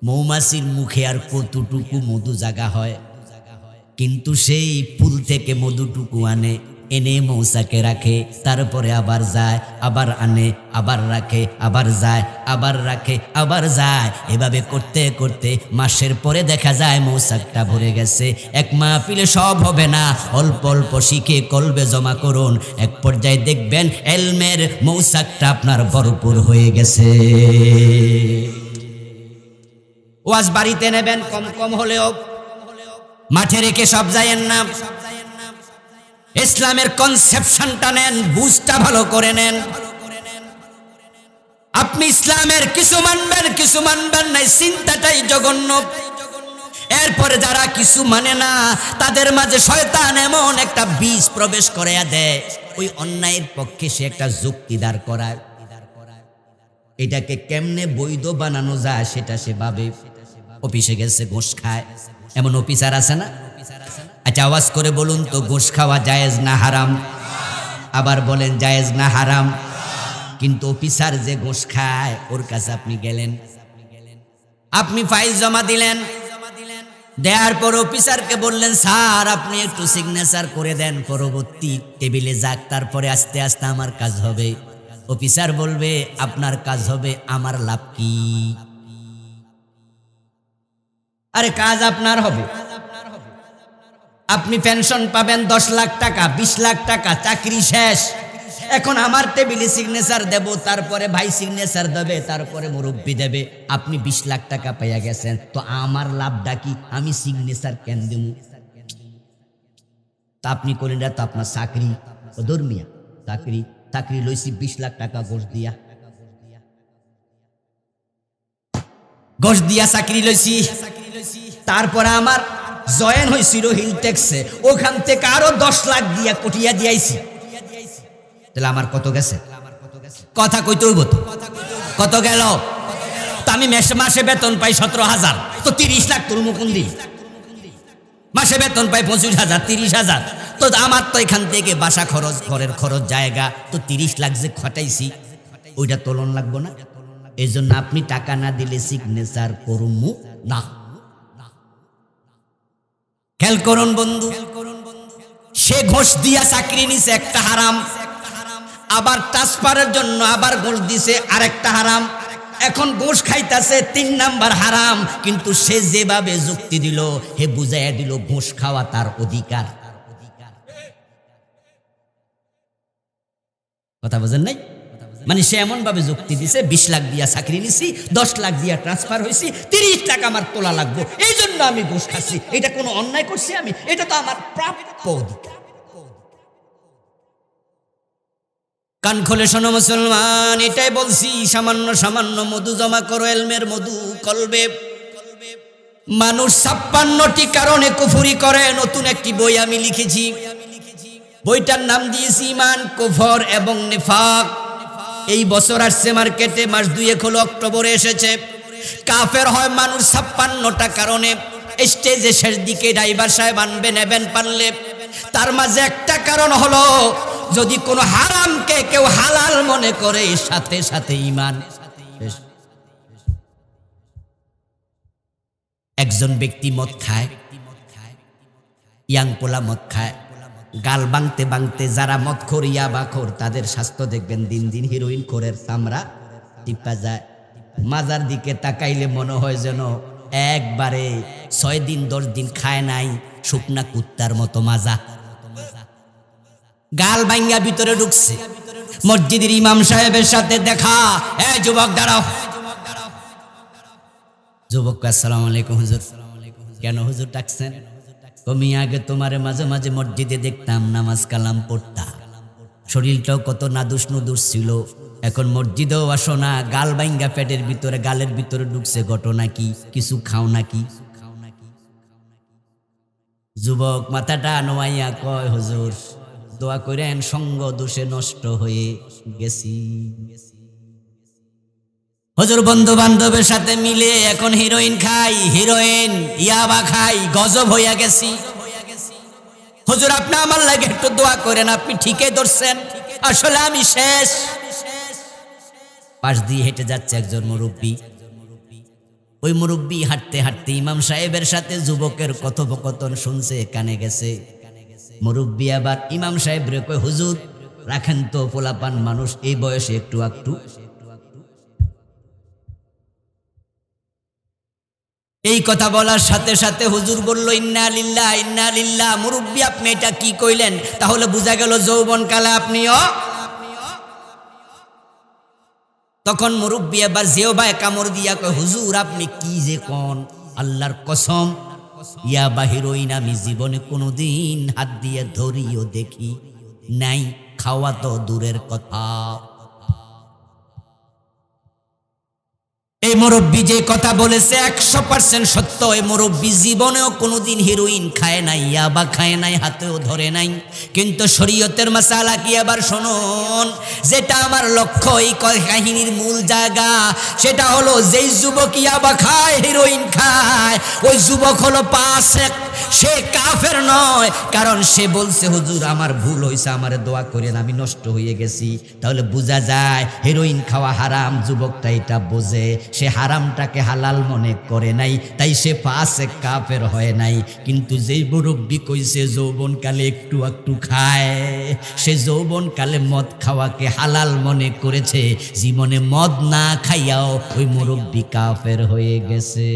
মৌমাছির মুখে আর কতটুকু মধু জাগা হয়, কিন্তু সেই ফুল থেকে মধুটুকু আনে, এনে মৌচাকে রাখে, তারপরে আবার যায়, আবার আনে, আবার রাখে, আবার যায়, আবার রাখে, আবার যায়। এভাবে করতে করতে মাসের পরে দেখা যায় মৌচাকটা ভরে গেছে। এক মাহফিলে সব হবে না, অল্প অল্প শিখে কলবে জমা করুন, এক পর্যায়ে দেখবেন এলমের মৌচাকটা আপনার ভরপুর হয়ে গেছে। ওয়াজ বাড়িতে নেবেন কম কম হলেও, মাঠে রেখে সব যায়েন না। ইসলামের কনসেপশনটা নেন, বুঝটা ভালো করে নেন। আপনি ইসলামের কিছু মানবেন কিছু মানবেন না, চিন্তাটাই জঘন্য। এরপরে যারা কিছু মানে না, তাদের মাঝে শয়তান এমন একটা বীজ প্রবেশ করাইয়া দেয়, ওই অন্যায়ের পক্ষে সে একটা যুক্তি দাঁড় করায়। এটাকে কেমনে বৈধ বানানো যায় সেটা সে ভাবে। অফিসে গেছে ঘুষ খায়, এমন অফিসার আছে না? আচ্ছা আওয়াজ করে বলুন তো, ঘুষ খাওয়া জায়েজ না হারাম? আবার বলেন জায়েজ না হারাম? কিন্তু অফিসার যে ঘুষ খায় ওর কাছে আপনি গেলেন, আপনি ফাইল জমা দিলেন, দেওয়ার পর অফিসারকে বললেন স্যার আপনি একটু সিগনেচার করে দেন, পরবর্তী টেবিলে যাক, তারপরে আস্তে আস্তে আমার কাজ হবে। অফিসার বলবে আপনার কাজ হবে, আমার লাভ কি? আরে কাজ আপনার হবে, আপনি পেনশন পাবেন 10 লাখ টাকা, 20 লাখ টাকা, চাকরি শেষ। এখন আমার টেবিলে সিগনেচার দেব, তারপরে ভাই সিগনেচার দেবে, তারপরে মুরব্বি দেবে। আপনি 20 লাখ টাকা পেয়ে গেছেন, তো আমার লাভটা কি? আমি সিগনেচার কেন দেব? তা আপনি করেন তো আপনার চাকরি, ও ধর্মিয়া চাকরি লইছি 20 লাখ টাকা ঘুষ দিয়া চাকরি লইছি, তারপরে আমার জয়েন হয়েছিল হিলটেক্সে, ওখান থেকে আরো 10 লাখ দিয়া কটিয়া দিয়াইছি, তাহলে আমার কত গেছে? কথা কইতে হইব তো, কত গেল? তো আমি মাসে বেতন পাই 17,000, তো 30 লাখ তোর মুকুন দিন। মাসে বেতন পাই 25,000, 30,000, তো আমার তো এখান থেকে বাসা খরচ, ঘরের খরচ, জায়গা, তো 30 লাখ যে খটাইছি ওইটা তোলন লাগবো না? এই জন্য আপনি টাকা না দিলে সিগনেচার করুমু না। খেয়াল করুন বন্ধু, সে ঘুষ দিয়া চাকরি নিছে, একটা হারাম, আবার ট্রান্সফারের জন্য আবার ঘুষ দিছে, আরেকটা হারাম। এখন ঘুষ খাইতেছে 3 নাম্বার হারাম, কিন্তু সে যেভাবে যুক্তি দিল, হে বুঝাইয়া দিল ঘুষ খাওয়া তার অধিকার। কথা বুঝেন নাই? মানে সে এমন ভাবে যুক্তি দিছে, 20 লাখ দিয়া চাকরি নিছি, 10 লাখ দিয়া ট্রান্সফার হয়েছি, 30 লাখ আমার তোলা লাগবো, এই জন্য আমি ঘুষ খাচ্ছি। এটা কোনো অন্যায় করছি আমি? এটা তো আমার প্রাপ্য অধিকার। কান খোলে শোনো মুসলমান, এটাই বলছি, সামান্য সামান্য মধু জমা করো, এলমের মধু কলবে। মানুষ 56টি কারণে কুফরি করে, নতুন একটি বই আমি লিখেছি, বইটার নাম দিয়েছি ঈমান, কুফর এবং নিফাক। এই বছর আসছে মার্কেটে, মাস 2 হলো, অক্টোবরে এসেছে। কাফের হয় মানুষ 56টা কারণে। স্টেজে শেষ দিকে ড্রাইভার সাহেব নেবেন পারলে, তার মাঝে একটা কারণ হলো যদি কোনো হারামকে কেউ হালাল মনে করে, সাথে সাথে ঈমান। একজন ব্যক্তি মদ খায়, ইয়াং পোলা মদ খায়, গাল বাংতে বাংতে যারা মদখোর ইয়াবাখোর তাদের স্বাস্থ্য দেখবেন দিন দিন হিরোইন খোরের চামড়া টিপা যায়। মাজার দিকে তাকাইলে মনে হয় যেন একবারে 6 দিন 10 দিন খায় নাই, শুকনা কুত্তার মতো মাজা। গাল বাঙ্গা ভিতরে ঢুকছে। মসজিদের ইমাম সাহেবের সাথে দেখা, যুবক দাঁড়াও। যুবক আসসালামু আলাইকুম হুজুর। কেন হুজুর ডাকছেন? কমি আগে তোমারে মাঝে মাঝে মসজিদে দেখতাম, নামাজ কালাম পড়তা, শরীরটাও কত নাদুস নুদুস ছিল, এখন মসজিদেও আসো না, গাল বাইঙ্গা পেটের ভিতরে, গালের ভিতরে ঢুকছে, ঘটনা কি? কিছু খাও নাকি? যুবক মাথাটা নোয়াইয়া কয় হুজুর দোয়া করেন, সঙ্গ দোষে নষ্ট হয়ে গেছি। হুজুর বন্ধু বান্ধবের সাথে মিলে এখন হিরোইন খাই, হিরোইন ইয়াবা খাই, গজব হইয়া গেছি। হুজুর আপনি আমার লাগে একটু দোয়া করেন, আপনি ঠিকই ধরছেন, আসলে আমি শেষ। পাশ দিয়ে হেঁটে যাচ্ছে একজন মুরব্বী। ওই মুরব্বী হাঁটতে হাঁটতে ইমাম সাহেবের সাথে যুবকের কথোপকথন শুনছে, কানে গেছে। মুরব্বী আবার ইমাম সাহেব রে কয়, হুজুর রাখেন তো, পোলাপান মানুষ, এই বয়সে একটু একটু। এই কথা বলার সাথে সাথে হুজুর বলল, ইন্না লিল্লাহ ইন্না লিল্লাহ। মুরব্বী আপনি এটা কি কইলেন? তাহলে বোঝা গেল যৌবন কালে আপনিও। তখন মুরব্বী আবার জিহ্বায় কামড় দিয়া কয়, হুজুর আপনি কি যে কোন, আল্লাহর কসম ইয়াবা হিরোইন আমি জীবনে কোনোদিন হাত দিয়ে ধরিও দেখি নাই, খাওয়া তো দূরের কথা। এই মুরব্বী যে কথা বলেছে 100% সত্য। এই মুরব্বী জীবনেও কোনোদিন হিরোইন খায় নাই, ইয়াবা খায় নাই, হাতেও ধরে নাই। কিন্তু শরীয়তের মাসালা কি আবার শুনুন, যেটা আমার লক্ষ্য, এই কাহিনীর মূল জায়গা, সেটা হলো যেই যুবক ইয়াবা খায়, হিরোইন খায়, ওই যুবক হলো ফাসিক। সে কাফের নয়, কারণ সে বলছে হুজুর আমার ভুল হয়েছে, আমারে দোয়া করেন, আমি নষ্ট হয়ে গেছি। তাহলে বোঝা যায় হেরোইন খাওয়া হারাম, যুবকটা এটা বোঝে, সে হারামটাকে হালাল মনে করে নাই, তাই সে ফাসেক কাফের হয় নাই। কিন্তু যেই মুরব্বি কইছে যৌবনকালে একটু একটু খায়, সে যৌবনকালে মদ খাওয়াকে হালাল মনে করেছে, জীবনে মদ না খাইয়াও ওই মুরব্বি কাফের হয়ে গেছে।